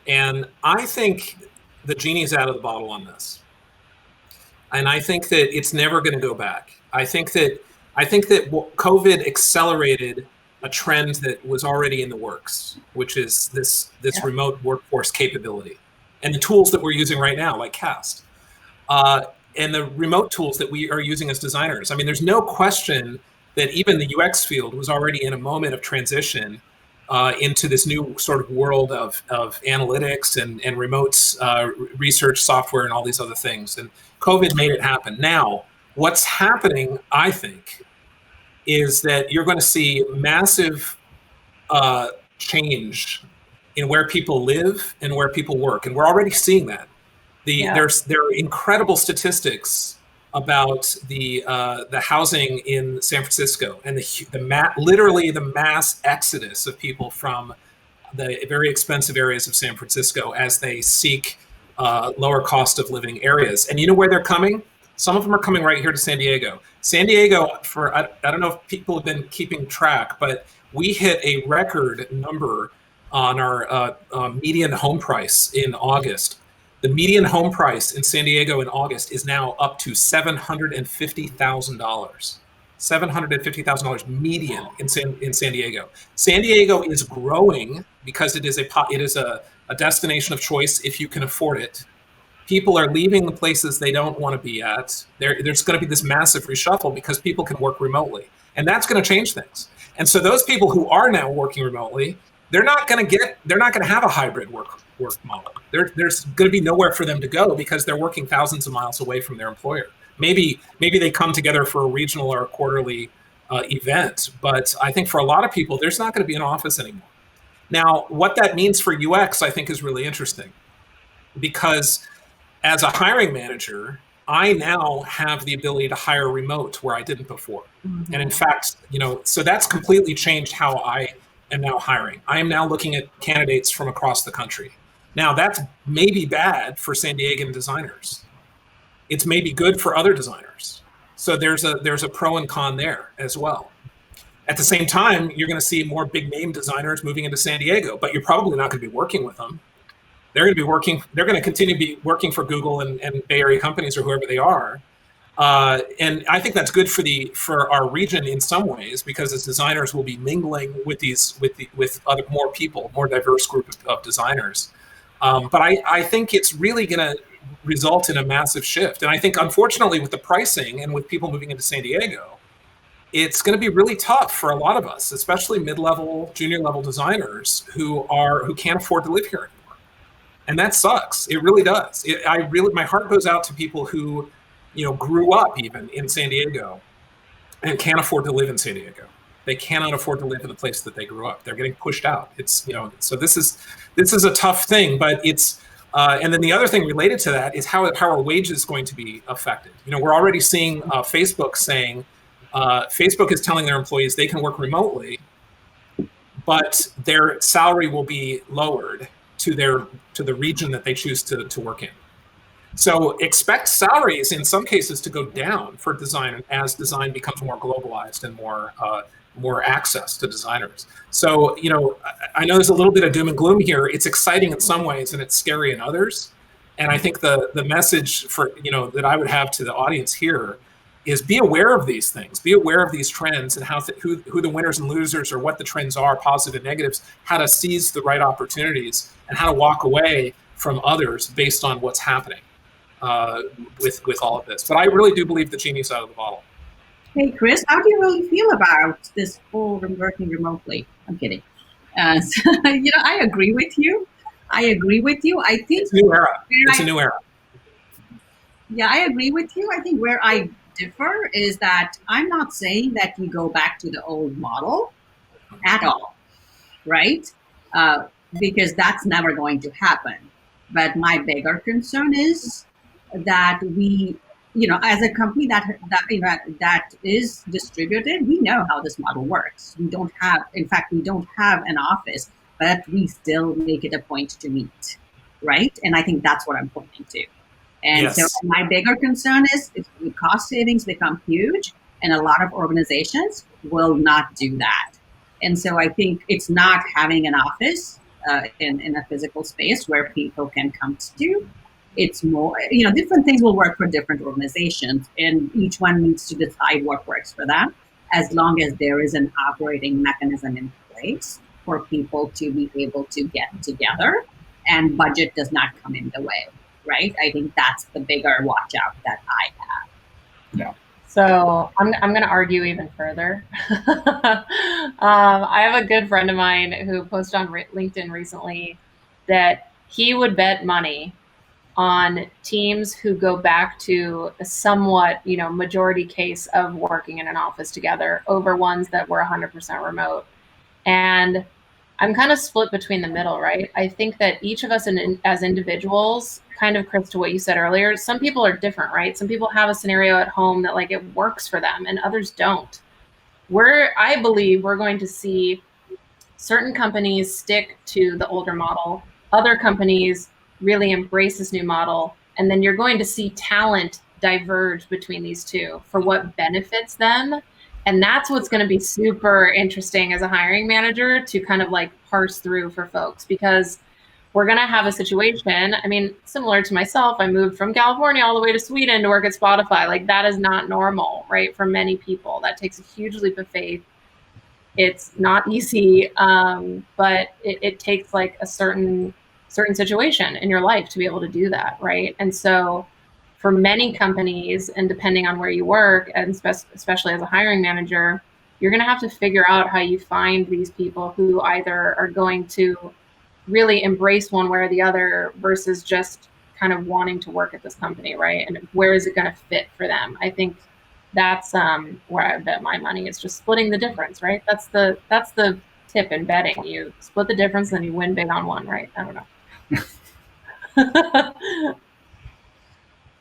And I think the genie's out of the bottle on this. And I think that it's never going to go back. I think that COVID accelerated a trend that was already in the works, which is this remote workforce capability, and the tools that we're using right now, like Cast, and the remote tools that we are using as designers. I mean, there's no question that even the UX field was already in a moment of transition into this new sort of world of analytics and remote research software and all these other things. And COVID made it happen. Now, what's happening, I think, is that you're going to see massive change in where people live and where people work. And we're already seeing that. There are incredible statistics about the housing in San Francisco and literally the mass exodus of people from the very expensive areas of San Francisco as they seek lower cost of living areas. And you know where they're coming? Some of them are coming right here to San Diego. San Diego, I don't know if people have been keeping track, but we hit a record number on our median home price in August. The median home price in San Diego in August is now up to $750,000. $750,000 median in San Diego. San Diego is growing because it is a destination of choice if you can afford it. People are leaving the places they don't want to be at. There's going to be this massive reshuffle because people can work remotely, and that's going to change things. And so those people who are now working remotely, they're not going to have a hybrid work model. There's going to be nowhere for them to go because they're working thousands of miles away from their employer. Maybe they come together for a regional or a quarterly event, but I think for a lot of people, there's not going to be an office anymore. Now, what that means for UX, I think, is really interesting, because as a hiring manager, I now have the ability to hire remote where I didn't before. Mm-hmm. And in fact, so that's completely changed how I am now hiring. I am now looking at candidates from across the country. Now, that's maybe bad for San Diegan designers. It's maybe good for other designers. So there's a pro and con there as well. At the same time, you're going to see more big name designers moving into San Diego, but you're probably not going to be working with them. They're going to continue to be working for Google and Bay Area companies or whoever they are. And I think that's good for our region in some ways, because as designers will be mingling with other more diverse group of designers. But I think it's really going to result in a massive shift. And I think, unfortunately, with the pricing and with people moving into San Diego, it's going to be really tough for a lot of us, especially mid-level, junior-level designers who can't afford to live here anymore. And that sucks. It really does. My heart goes out to people who, grew up even in San Diego and can't afford to live in San Diego. They cannot afford to live in the place that they grew up. They're getting pushed out. It's, so this is a tough thing, but it's, and then the other thing related to that is how are wages going to be affected? We're already seeing Facebook saying, Facebook is telling their employees they can work remotely, but their salary will be lowered to the region that they choose to work in. So expect salaries in some cases to go down for design as design becomes more globalized and more access to designers. So, I know there's a little bit of doom and gloom here. It's exciting in some ways and it's scary in others. And I think the message for, that I would have to the audience here is be aware of these things, be aware of these trends and who the winners and losers or what the trends are, positive and negatives, how to seize the right opportunities and how to walk away from others based on what's happening with all of this. But I really do believe the genie's out of the bottle. Hey, Chris, how do you really feel about this whole working remotely? I'm kidding. I agree with you. I think it's a new era. It's a new era. Yeah, I agree with you. I think where I differ is that I'm not saying that you go back to the old model at all, right? Because that's never going to happen. But my bigger concern is that we, as a company that is distributed, we know how this model works. We don't have an office, but we still make it a point to meet, right? And I think that's what I'm pointing to. And yes. So my bigger concern is if the cost savings become huge, and a lot of organizations will not do that. And so I think it's not having an office in a physical space where people can come to. It's more, different things will work for different organizations, and each one needs to decide what works for them. as long as there is an operating mechanism in place for people to be able to get together and budget does not come in the way, right? I think that's the bigger watch out that I have. Yeah. So I'm going to argue even further. I have a good friend of mine who posted on LinkedIn recently that he would bet money on teams who go back to a somewhat, majority case of working in an office together over ones that were 100% remote. And I'm kind of split between the middle, right? I think that each of us as individuals, kind of Chris, to what you said earlier, some people are different, right? Some people have a scenario at home that like it works for them and others don't. I believe we're going to see certain companies stick to the older model, other companies really embrace this new model, and then you're going to see talent diverge between these two for what benefits them. And that's what's going to be super interesting as a hiring manager to kind of like parse through for folks, because we're going to have a situation. I mean, similar to myself, I moved from California all the way to Sweden to work at Spotify. Like that is not normal, right? For many people, that takes a huge leap of faith. It's not easy, but it takes like a certain situation in your life to be able to do that, right? And so for many companies, and depending on where you work, and especially as a hiring manager, you're going to have to figure out how you find these people who either are going to really embrace one way or the other versus just kind of wanting to work at this company, right? And where is it going to fit for them? I think that's where I bet my money is, just splitting the difference, right? That's the tip in betting. You split the difference, then you win big on one, right? I don't know.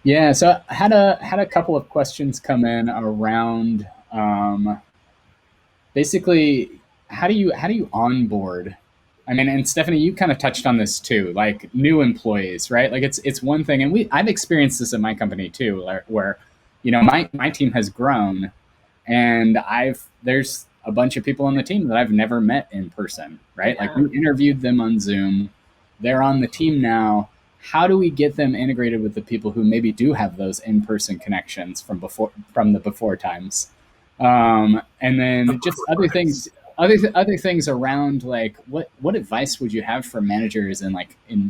Yeah, so I had a couple of questions come in around basically how do you onboard? I mean, and Stephanie, you kind of touched on this too, like new employees, right? Like it's one thing, and I've experienced this at my company too, where my team has grown, and there's a bunch of people on the team that I've never met in person, right? Yeah. Like we interviewed them on Zoom, they're on the team now. How do we get them integrated with the people who maybe do have those in-person connections from the before times? And then just other things around like what advice would you have for managers in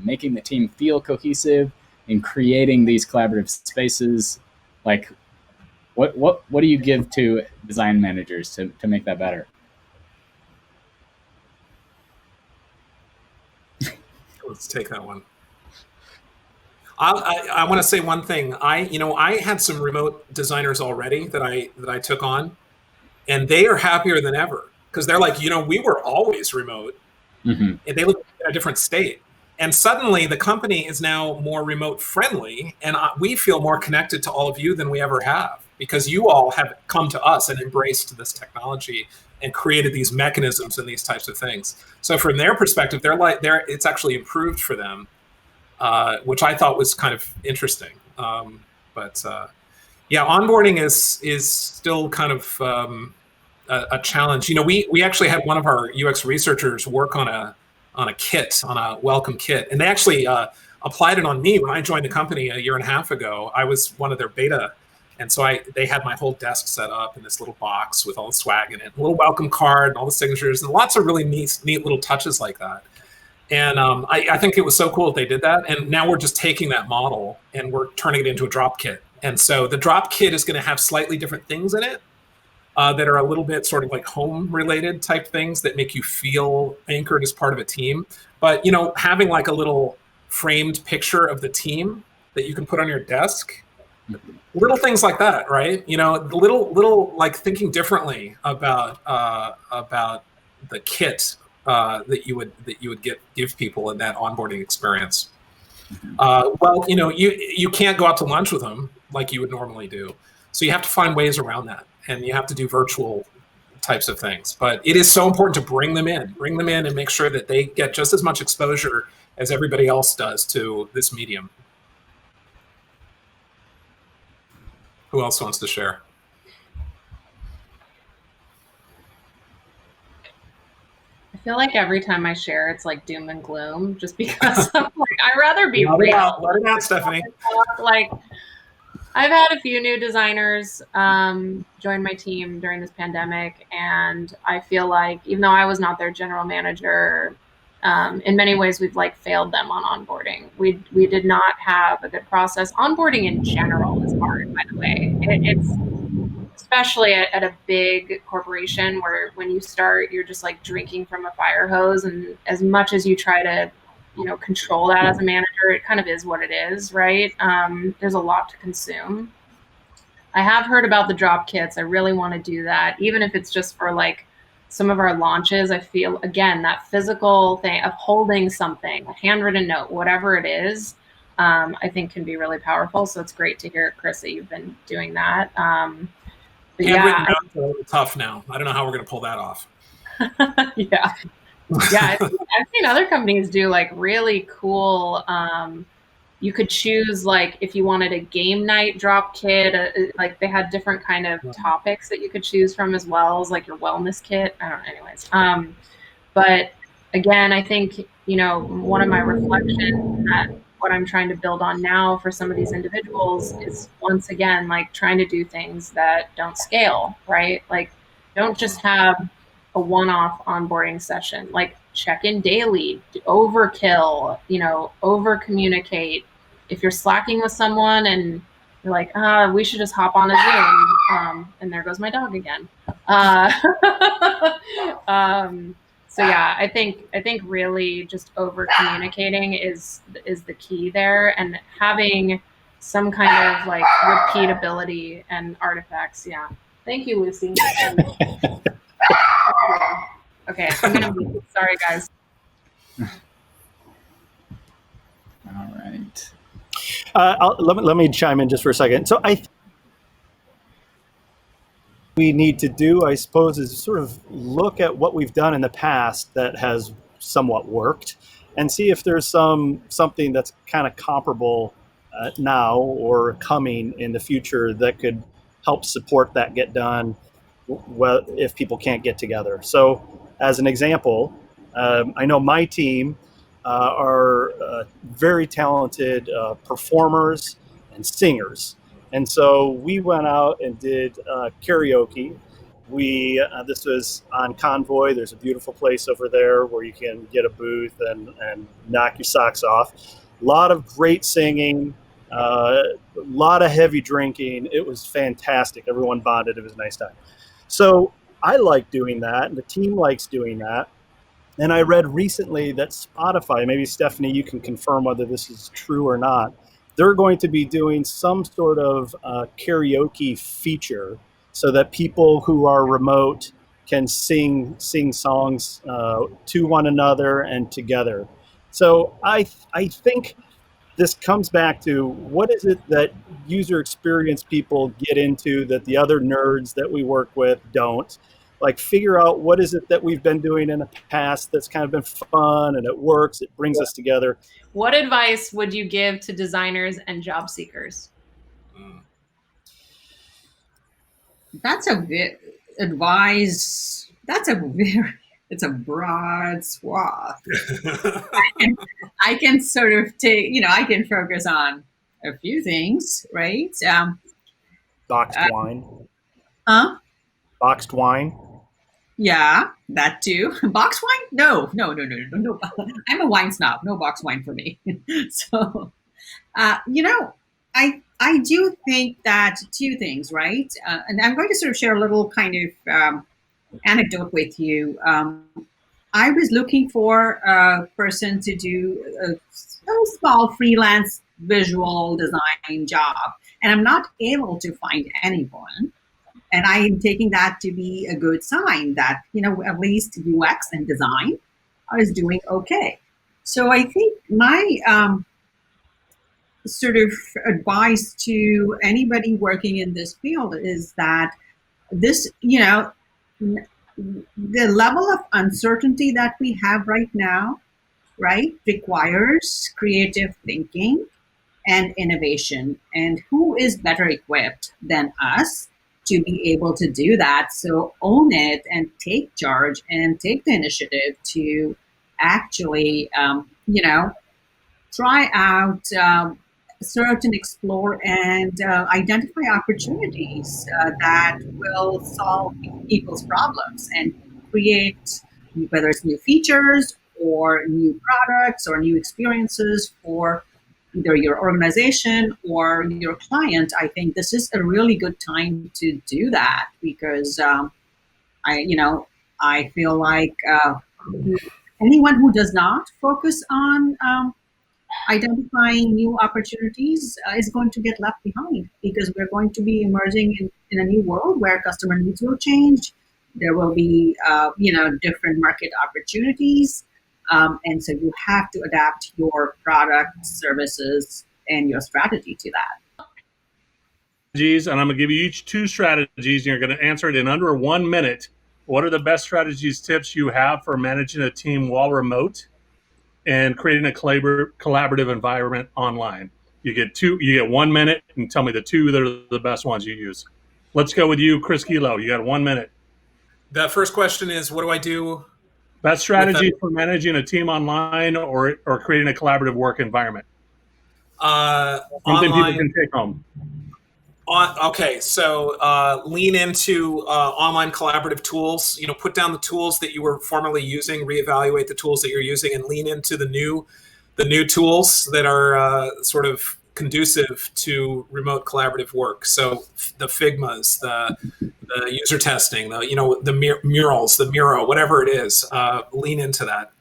making the team feel cohesive, in creating these collaborative spaces? Like what do you give to design managers to make that better? Let's take that one. I want to say one thing. I had some remote designers already that I took on, and they are happier than ever because they're like, we were always remote, and they live in a different state, and suddenly the company is now more remote friendly, and we feel more connected to all of you than we ever have because you all have come to us and embraced this technology and created these mechanisms and these types of things. So from their perspective, it's actually improved for them. Which I thought was kind of interesting. But onboarding is still kind of a challenge. We actually had one of our UX researchers work on a welcome kit, and they actually applied it on me when I joined the company a year and a half ago. I was one of their beta, and so they had my whole desk set up in this little box with all the swag in it, a little welcome card, and all the signatures, and lots of really neat little touches like that. And I think it was so cool that they did that. And now we're just taking that model and we're turning it into a drop kit. And so the drop kit is going to have slightly different things in it that are a little bit sort of like home related type things that make you feel anchored as part of a team. But, having like a little framed picture of the team that you can put on your desk, little things like that, right? Little like thinking differently about the kit that you would give people in that onboarding experience. You can't go out to lunch with them like you would normally do, so you have to find ways around that, and you have to do virtual types of things. But it is so important to bring them in and make sure that they get just as much exposure as everybody else does to this medium. Who else wants to share? I feel like every time I share, it's like doom and gloom, just because I'm like, I'd rather be real. Let it out, Stephanie. Like, I've had a few new designers join my team during this pandemic, and I feel like even though I was not their general manager, in many ways we've like failed them on onboarding. We did not have a good process. Onboarding in general is hard, by the way. It's especially at a big corporation where when you start, you're just like drinking from a fire hose, and as much as you try to control that as a manager, it kind of is what it is, right? There's a lot to consume. I have heard about the drop kits. I really want to do that, even if it's just for like some of our launches. I feel, again, that physical thing of holding something, a handwritten note, whatever it is, I think can be really powerful. So it's great to hear, Chris, that you've been doing that. But Handwritten notes are a little tough now. I don't know how we're going to pull that off. Yeah. Yeah, I've seen other companies do like really cool. You could choose like if you wanted a game night drop kit, like they had different kind of topics that you could choose from, as well as like your wellness kit. I don't know, anyways. But again, I think, one of my reflections that what I'm trying to build on now for some of these individuals is, once again, like trying to do things that don't scale, right? Like don't just have a one-off onboarding session, like check in daily, overkill, over communicate. If you're slacking with someone and you're like, we should just hop on a Zoom, and there goes my dog again. So yeah, I think really just over communicating is the key there, and having some kind of like repeatability and artifacts. Yeah. Thank you, Lucy. Okay, I'm gonna mute. Sorry, guys. All right. Let me chime in just for a second. So we need to do, I suppose, is sort of look at what we've done in the past that has somewhat worked, and see if there's something that's kind of comparable now or coming in the future that could help support that get done. Well, if people can't get together. So, as an example, I know my team are very talented performers and singers. And so we went out and did karaoke. This was on Convoy. There's a beautiful place over there where you can get a booth and knock your socks off. A lot of great singing, a lot of heavy drinking. It was fantastic. Everyone bonded. It was a nice time. So I like doing that, and the team likes doing that. And I read recently that Spotify, maybe Stephanie, you can confirm whether this is true or not, they're going to be doing some sort of karaoke feature so that people who are remote can sing songs to one another and together. So I think this comes back to what is it that user experience people get into that the other nerds that we work with don't. Like, figure out what is it that we've been doing in the past that's kind of been fun and it works, it brings us together. What advice would you give to designers and job seekers? That's a bit advice. It's a broad swath. I can sort of take, I can focus on a few things, right? Boxed wine. Huh? Boxed wine. Yeah, that too. Box wine? No. I'm a wine snob. No box wine for me. So, I do think that two things, right? And I'm going to sort of share a little kind of anecdote with you. I was looking for a person to do a small freelance visual design job, and I'm not able to find anyone. And I am taking that to be a good sign that, at least UX and design is doing okay. So I think my sort of advice to anybody working in this field is that this, the level of uncertainty that we have right now, right, requires creative thinking and innovation. And who is better equipped than us to be able to do that? So own it and take charge and take the initiative to actually, try out search and explore and identify opportunities that will solve people's problems and create, whether it's new features or new products or new experiences for either your organization or your client. I think this is a really good time to do that because I feel like anyone who does not focus on identifying new opportunities is going to get left behind because we're going to be emerging in a new world where customer needs will change. There will be, different market opportunities. And so you have to adapt your product, services, and your strategy to that. And I'm going to give you each 2 strategies, and you're going to answer it in under 1 minute. What are the best strategies, tips you have for managing a team while remote and creating a collaborative environment online? You get 1 minute, and tell me the 2 that are the best ones you use. Let's go with you, Chris Gielow. You got 1 minute. The first question is, what do I do? Best strategy for managing a team online or creating a collaborative work environment. Something Online, people can take home. Okay, so lean into online collaborative tools. Put down the tools that you were formerly using, reevaluate the tools that you're using, and lean into the new tools that are sort of conducive to remote collaborative work. So the Figmas, the user testing, the murals, the Miro, whatever it is, lean into that.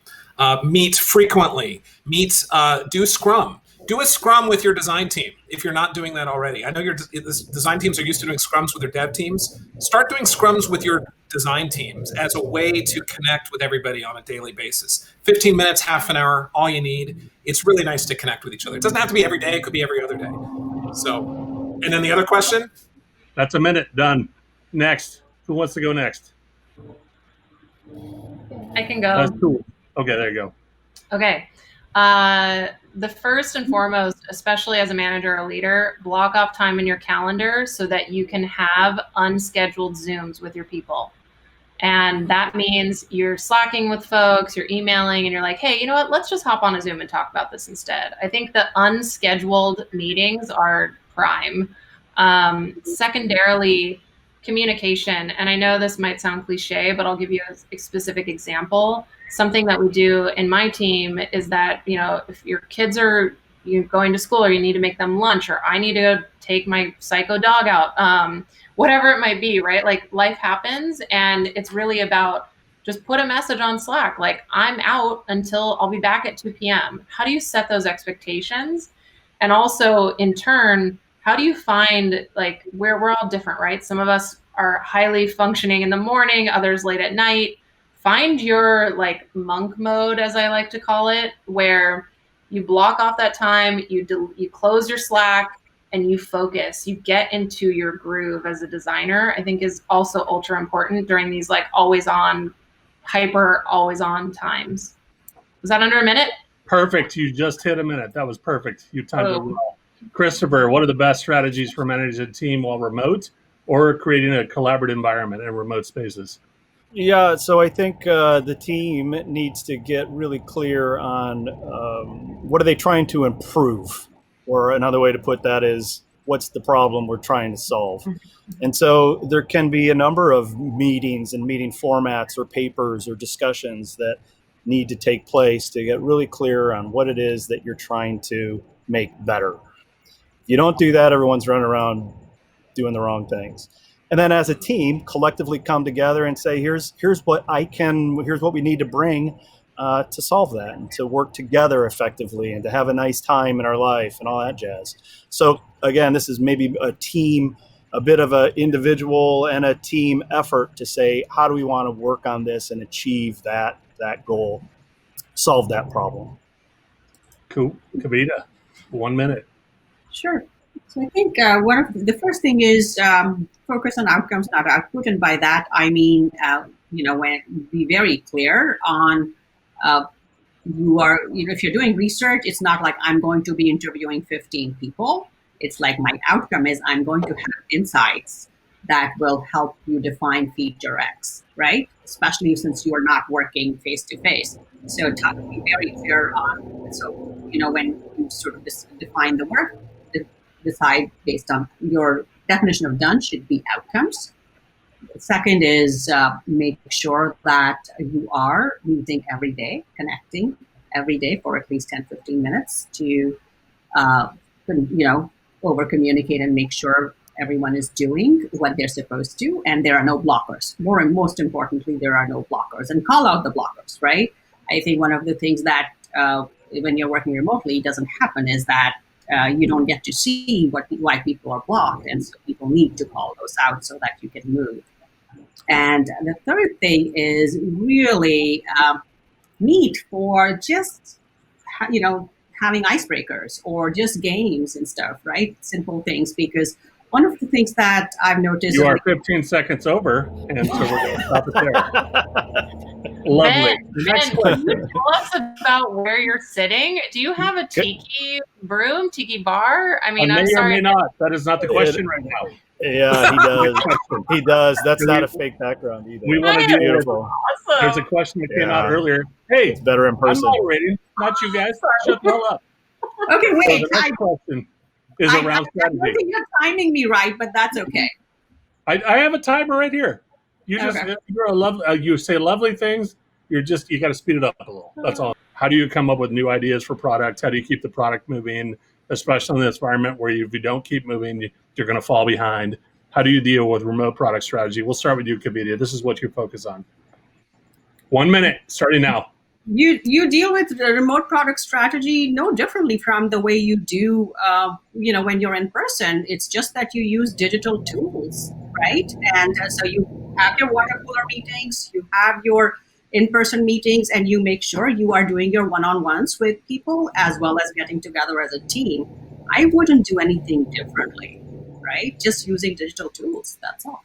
Meet frequently. Do Scrum. Do a Scrum with your design team if you're not doing that already. I know your design teams are used to doing Scrums with their dev teams. Start doing Scrums with your design teams as a way to connect with everybody on a daily basis. 15 minutes, half an hour, all you need. It's really nice to connect with each other. It doesn't have to be every day. It could be every other day. So, and then the other question? That's a minute. Done. Next. Who wants to go next? I can go. That's cool. Okay, there you go. Okay. The first and foremost, especially as a manager or leader, block off time in your calendar so that you can have unscheduled Zooms with your people. And that means you're slacking with folks, you're emailing, and you're like, hey, you know what? Let's just hop on a Zoom and talk about this instead. I think the unscheduled meetings are prime. Secondarily, communication. And I know this might sound cliche, but I'll give you a specific example. Something that we do in my team is that, if your kids are going to school or you need to make them lunch, or I need to go take my psycho dog out, whatever it might be, right? Like life happens, and it's really about just put a message on Slack. Like, I'm out until I'll be back at 2 p.m. How do you set those expectations? And also in turn, how do you find, like, where we're all different, right? Some of us are highly functioning in the morning, others late at night. Find your like monk mode, as I like to call it, where you block off that time, you close your Slack, and you focus. You get into your groove as a designer. I think is also ultra important during these like always on times. Was that under a minute? Perfect. You just hit a minute. That was perfect. You timed it well. Christopher, what are the best strategies for managing a team while remote or creating a collaborative environment in remote spaces? Yeah, so I think the team needs to get really clear on what are they trying to improve, or another way to put that is what's the problem we're trying to solve. And so there can be a number of meetings and meeting formats or papers or discussions that need to take place to get really clear on what it is that you're trying to make better. If you don't do that, everyone's running around doing the wrong things. And then as a team, collectively come together and say, here's what we need to bring to solve that and to work together effectively and to have a nice time in our life and all that jazz. So again, this is maybe a team, a bit of an individual and a team effort to say, how do we want to work on this and achieve that goal, solve that problem. Cool. Kavita, 1 minute. Sure. So I think the first thing is focus on outcomes, not output. And by that, I mean, be very clear on if you're doing research, it's not like I'm going to be interviewing 15 people. It's like my outcome is I'm going to have insights that will help you define feature X, right? Especially since you're not working face to face. So be very clear on, when you sort of define the work, decide based on your definition of done should be outcomes. Second is make sure that you are meeting every day, connecting every day for at least 10, 15 minutes to, over communicate and make sure everyone is doing what they're supposed to, and there are no blockers. Most importantly, there are no blockers, and call out the blockers, right? I think one of the things that when you're working remotely doesn't happen is that you don't get to see why people are blocked, and so people need to call those out so that you can move. And the third thing is really meet for just, having icebreakers or just games and stuff, right? Simple things, because one of the things that I've noticed— You are 15 seconds over, and so we're going to stop it there. Lovely. Ben, can you tell us about where you're sitting? Do you have a tiki room, tiki bar? I mean, I'm sorry. Or may not. That is not the question right now. Yeah, he does. He does. That's not a fake background either. We want to do beautiful. Awesome. There's a question that came out earlier. Hey, it's better in person. I'm moderating, not you guys. Shut the hell up. Okay, wait. So the next question is around strategy. I don't think you're timing me right, but that's okay. I have a timer right here. You just you're a you say lovely things. You got to speed it up a little. That's all. How do you come up with new ideas for products? How do you keep the product moving, especially in the environment where if you don't keep moving, you're going to fall behind? How do you deal with remote product strategy? We'll start with you, Kavita. This is what you focus on. 1 minute, starting now. You deal with the remote product strategy no differently from the way you do, when you're in person. It's just that you use digital tools, right? And so you have your water cooler meetings, you have your in-person meetings, and you make sure you are doing your one-on-ones with people as well as getting together as a team. I wouldn't do anything differently, right? Just using digital tools, that's all.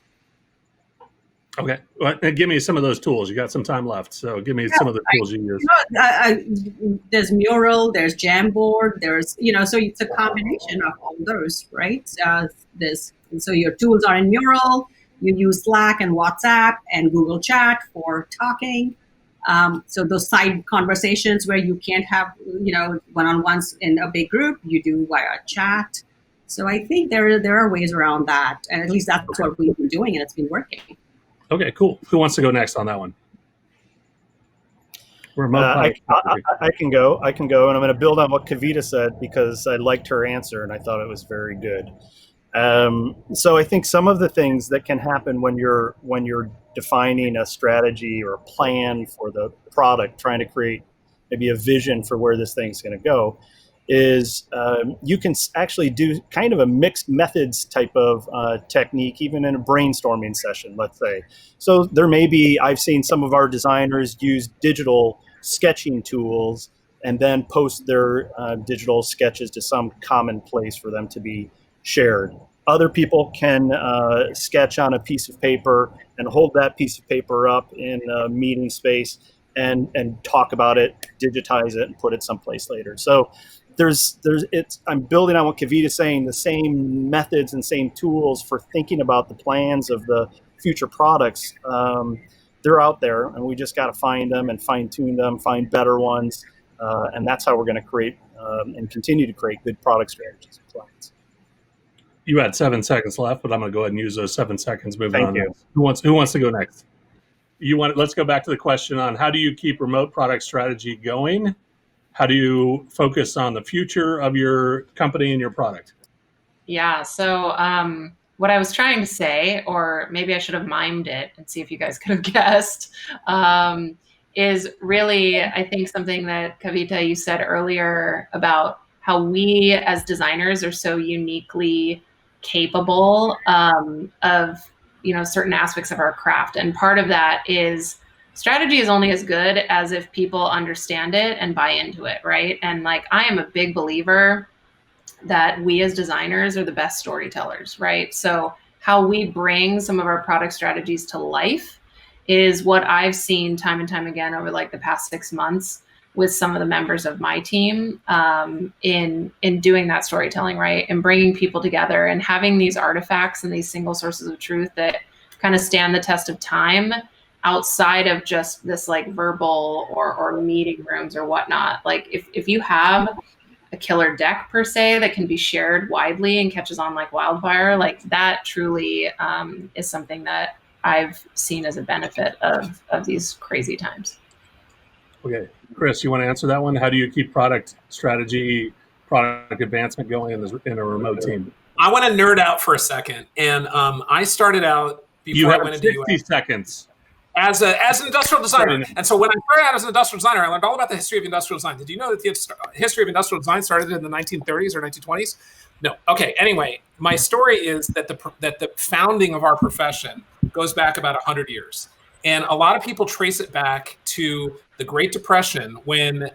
Okay. Well, give me some of those tools. You got some time left, so give me some of the tools you use. There's Mural, there's Jamboard, there's, so it's a combination of all those, right? So your tools are in Mural, you use Slack and WhatsApp and Google Chat for talking. So those side conversations where you can't have, one-on-ones in a big group, you do via chat. So I think there are ways around that, and at least that's what we've been doing, and it's been working. Okay, cool. Who wants to go next on that one? I can go, and I'm going to build on what Kavita said because I liked her answer and I thought it was very good. So I think some of the things that can happen when you're defining a strategy or a plan for the product, trying to create maybe a vision for where this thing's going to go, is you can actually do kind of a mixed methods type of technique, even in a brainstorming session, let's say. So there may be, I've seen some of our designers use digital sketching tools and then post their digital sketches to some common place for them to be shared. Other people can sketch on a piece of paper and hold that piece of paper up in a meeting space and talk about it, digitize it, and put it someplace later. So I'm building on what Kavita's saying, the same methods and same tools for thinking about the plans of the future products. They're out there, and we just got to find them and fine tune them, find better ones. And that's how we're going to create and continue to create good product strategies and plans. You had 7 seconds left, but I'm going to go ahead and use those 7 seconds moving on. Thank you. Who wants to go next? Let's go back to the question on how do you keep remote product strategy going? How do you focus on the future of your company and your product? Yeah. So what I was trying to say, or maybe I should have mimed it and see if you guys could have guessed, is really, I think, something that Kavita, you said earlier about how we as designers are so uniquely capable of, certain aspects of our craft. And part of that is strategy is only as good as if people understand it and buy into it, right? And I am a big believer that we as designers are the best storytellers, right? So how we bring some of our product strategies to life is what I've seen time and time again over the past 6 months with some of the members of my team in doing that storytelling, right? And bringing people together and having these artifacts and these single sources of truth that kind of stand the test of time outside of just this verbal or meeting rooms or whatnot. If you have a killer deck per se that can be shared widely and catches on like wildfire. Like that truly is something that I've seen as a benefit of these crazy times. Okay, Chris, you want to answer that one? How do you keep product strategy, product advancement going in a remote team? I want to nerd out for a second. And I started out before you I have went into 60 UX seconds. as an industrial designer. And so when I started out as an industrial designer, I learned all about the history of industrial design. Did you know that the history of industrial design started in the 1930s or 1920s? No. Okay. Anyway, my story is that the founding of our profession goes back about 100 years. And a lot of people trace it back to the Great Depression when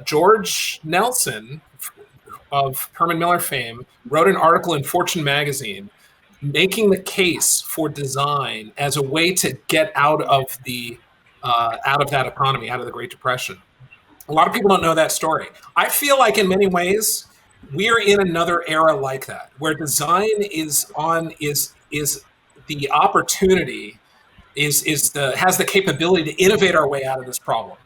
George Nelson of Herman Miller fame wrote an article in Fortune magazine making the case for design as a way to get out of that economy, out of the Great Depression. A lot of people don't know that story. I feel like in many ways we are in another era like that, where design is the opportunity, has the capability to innovate our way out of this problem,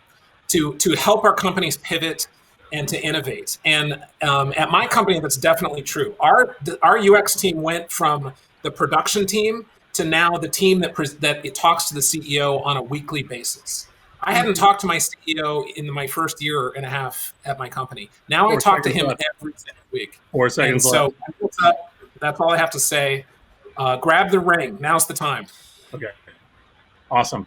to help our companies pivot and to innovate. And at my company, that's definitely true. Our UX team went from the production team to now the team that it talks to the CEO on a weekly basis. I hadn't talked to my CEO in my first year and a half at my company. Now I talk to him every single week. 4 seconds left. So that's all I have to say. Grab the ring. Now's the time. Okay. Awesome.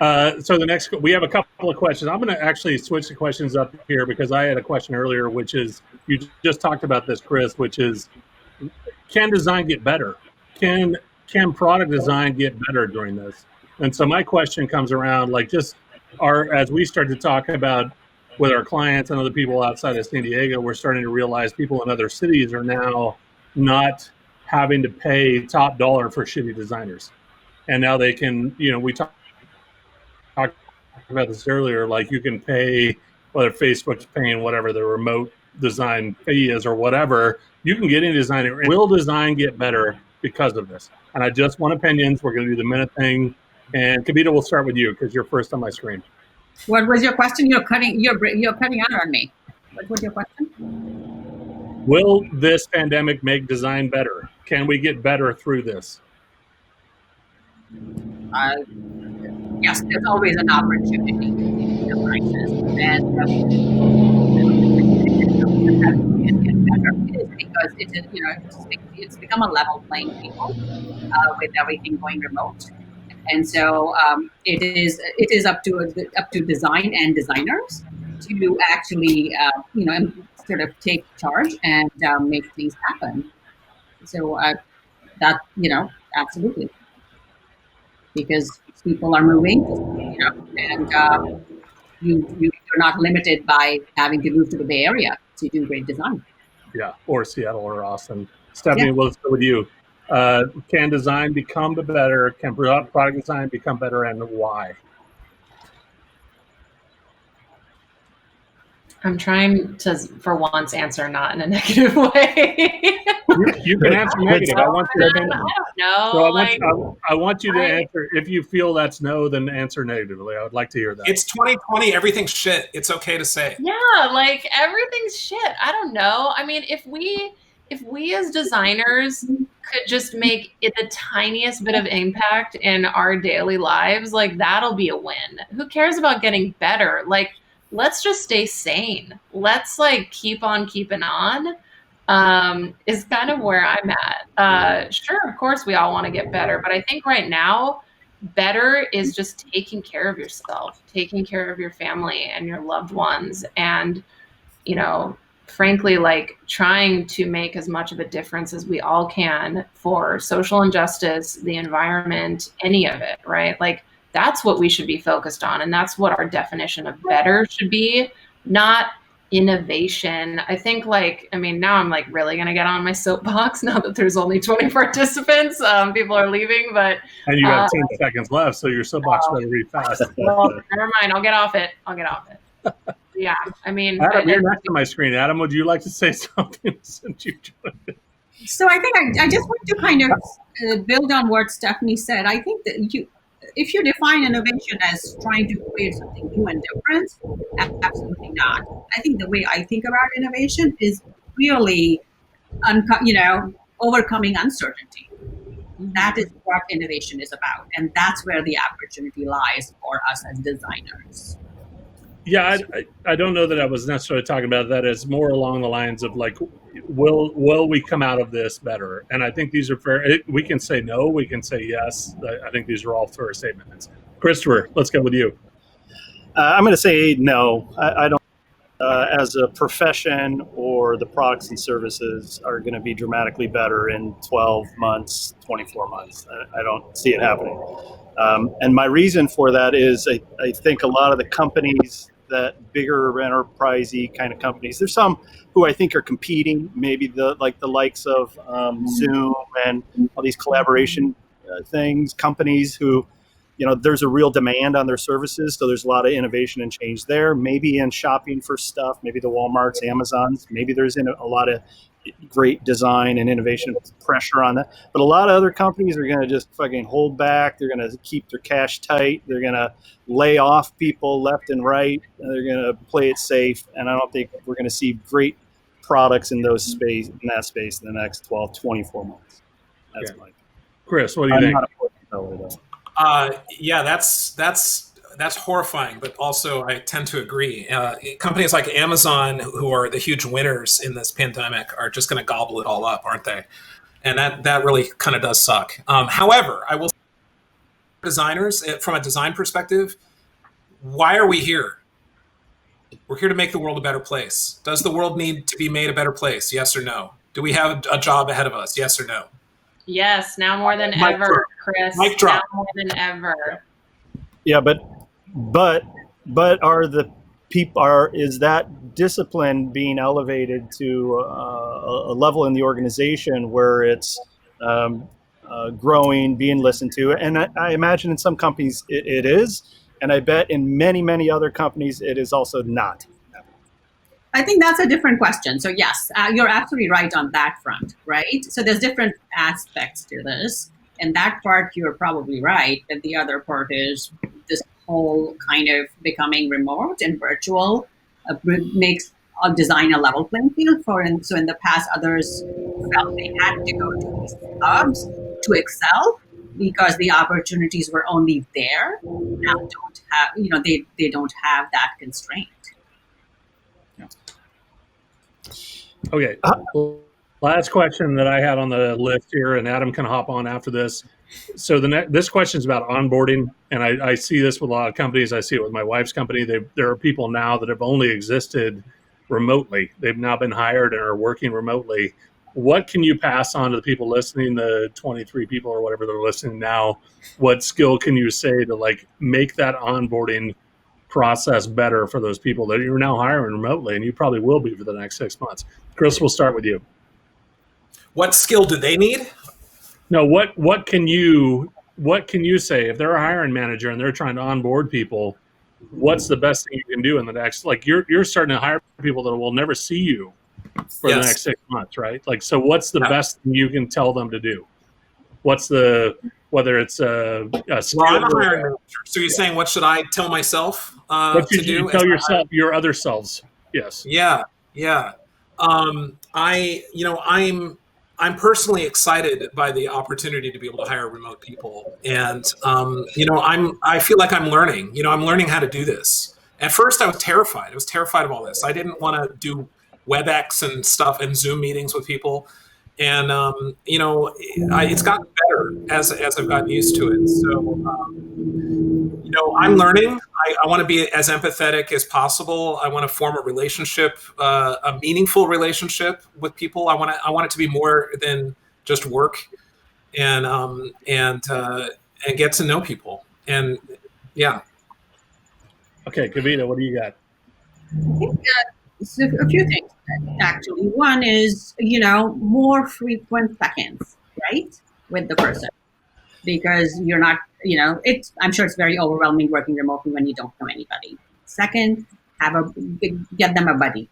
So we have a couple of questions. I'm going to actually switch the questions up here because I had a question earlier, which is, you just talked about this, Chris, which is, can design get better? Can product design get better during this? And so my question comes around, like, as we start to talk about with our clients and other people outside of San Diego, we're starting to realize people in other cities are now not having to pay top dollar for shitty designers. And now they can, we talked about this earlier, like you can pay, whether Facebook's paying whatever the remote design fee is or whatever, you can get any designer. Will design get better because of this? And I just want opinions. We're going to do the minute thing. And Kavita, we'll start with you because you're first on my screen. What was your question? You're cutting out on me. What was your question? Will this pandemic make design better? Can we get better through this? Yes, there's always an opportunity in a crisis, and it get better. It is because it's become a level playing field with everything going remote, and so it is up to design and designers to actually sort of take charge and make things happen. So that absolutely, because people are moving, and you're not limited by having to move to the Bay Area to do great design. Yeah, or Seattle or Austin. Stephanie, we'll start with you. Can design become better? Can product design become better, and why? I'm trying to, for once, answer not in a negative way. You can answer negative. I want your opinion. I don't know. So I want you to answer. If you feel that's no, then answer negatively. I would like to hear that. It's 2020. Everything's shit. It's okay to say. Yeah, like everything's shit. I don't know. I mean, if we as designers could just make it the tiniest bit of impact in our daily lives, like that'll be a win. Who cares about getting better? Like, let's just stay sane. Let's keep on keeping on. Is kind of where I'm at. Sure, of course, we all want to get better, but I think right now, better is just taking care of yourself, taking care of your family and your loved ones, and frankly, trying to make as much of a difference as we all can for social injustice, the environment, any of it, right? That's what we should be focused on. And that's what our definition of better should be, not innovation. I think now I'm really going to get on my soapbox now that there's only 20 participants. People are leaving, but. And you have 10 seconds left. So your soapbox better read fast. Well, never mind. I'll get off it. Yeah. Adam, you're next to my screen. Adam, would you like to say something since you joined? So I think I just want to kind of build on what Stephanie said. I think that if you define innovation as trying to create something new and different, absolutely not. I think the way I think about innovation is really, overcoming uncertainty. That is what innovation is about, and that's where the opportunity lies for us as designers. Yeah, I don't know that I was necessarily talking about that. It's more along the lines of like, will we come out of this better? And I think these are fair. We can say no, we can say yes. I think these are all fair statements. Christopher, let's go with you. I'm going to say no. I don't. As a profession, or the products and services are going to be dramatically better in 12 months, 24 months. I don't see it happening. And my reason for that is I think a lot of the companies, that bigger enterprisey kind of companies, there's some who I think are competing, maybe the likes of Zoom and all these collaboration things, companies who, there's a real demand on their services. So there's a lot of innovation and change there, maybe in shopping for stuff, maybe the Walmarts, Amazons, maybe there's a lot of great design and innovation pressure on that. But a lot of other companies are going to just fucking hold back. They're going to keep their cash tight. They're going to lay off people left and right. And they're going to play it safe. And I don't think we're going to see great products in that space in the next 12, 24 months. That's my opinion. Chris, what do you think? Not a fortune teller, though. Yeah, that's horrifying, but also I tend to agree. Companies like Amazon, who are the huge winners in this pandemic, are just going to gobble it all up, aren't they? And that really kind of does suck. However, I will say, designers, from a design perspective, why are we here? We're here to make the world a better place. Does the world need to be made a better place? Yes or no? Do we have a job ahead of us? Yes or no? Yes, now more than ever, Chris. Mic drop. Now more than ever. Yeah, but are the people is that discipline being elevated to a level in the organization where it's growing, being listened to? And I imagine in some companies it is, and I bet in many other companies it is also not. I think that's a different question. So yes, you're absolutely right on that front, right? So there's different aspects to this. And that part, you're probably right. But the other part is this whole kind of becoming remote and virtual makes design a level playing field for. And so in the past, others felt they had to go to these hubs to excel because the opportunities were only there. Now don't have, they don't have that constraint. Okay. Last question that I had on the list here, and Adam can hop on after this. So this question is about onboarding, and I see this with a lot of companies. I see it with my wife's company. There are people now that have only existed remotely. They've now been hired and are working remotely. What can you pass on to the people listening, the 23 people or whatever they're listening now? What skill can you say to make that onboarding process better for those people that you're now hiring remotely, and you probably will be for the next 6 months? Chris, we'll start with you. What skill do they need? No, what can you say if they're a hiring manager and they're trying to onboard people? What's the best thing you can do in the next? You're starting to hire people that will never see you for the next 6 months, right? So what's the best thing you can tell them to do? Whether it's a skill. Well, I'm a hiring manager. So you're saying, what should I tell myself what to should you do? tell yourself, your other selves? Yes. Yeah. I'm personally excited by the opportunity to be able to hire remote people, and I feel like I'm learning. I'm learning how to do this. At first, I was terrified. I was terrified of all this. I didn't want to do WebEx and stuff and Zoom meetings with people. And, it's gotten better as I've gotten used to it. So, I'm learning. I want to be as empathetic as possible. I want to form a relationship, a meaningful relationship with people. I want it to be more than just work, and get to know people. And yeah. Okay, Kavita, what do you got? I think so a few things, actually. One is, more frequent check-ins, right, with the person, because you're not, I'm sure it's very overwhelming working remotely when you don't know anybody. Second, get them a buddy,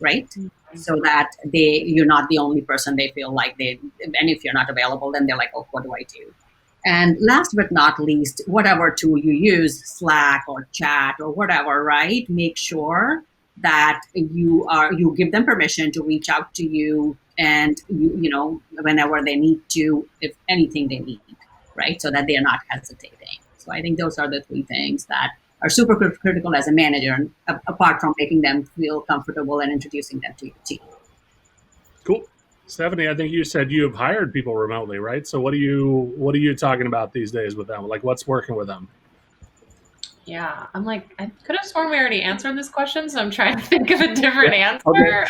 right, so that you're not the only person they feel like and if you're not available, then they're like, oh, what do I do? And last but not least, whatever tool you use, Slack or chat or whatever, right? Make sure that you give them permission to reach out to you, and whenever they need to, if anything they need, right? So that they are not hesitating. So I think those are the three things that are super critical as a manager, and apart from making them feel comfortable and introducing them to your team. Cool. Stephanie, I think you said you have hired people remotely, right? So what are you talking about these days with them? Like, what's working with them? Yeah, I'm like, I could have sworn we already answered this question, so I'm trying to think of a different answer. Okay.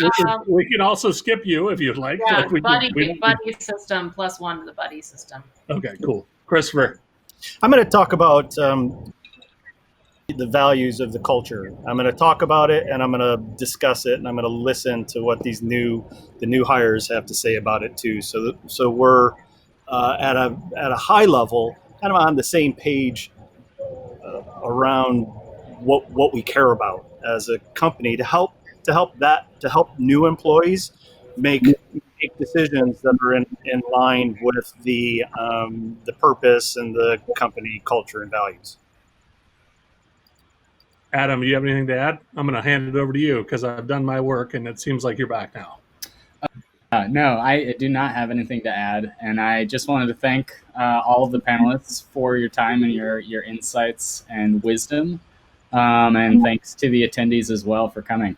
We can also skip you if you'd like. Yeah, like buddy system +1 to the buddy system. Okay, cool. Christopher. I'm going to talk about the values of the culture. I'm going to talk about it, and I'm going to discuss it, and I'm going to listen to what the new hires have to say about it too. So we're at a high level, kind of on the same page around what we care about as a company to help new employees make decisions that are in line with the purpose and the company culture and values. Adam, do you have anything to add? I'm going to hand it over to you because I've done my work, and it seems like you're back now. No, I do not have anything to add, and I just wanted to thank all of the panelists for your time and your insights and wisdom, and thanks to the attendees as well for coming.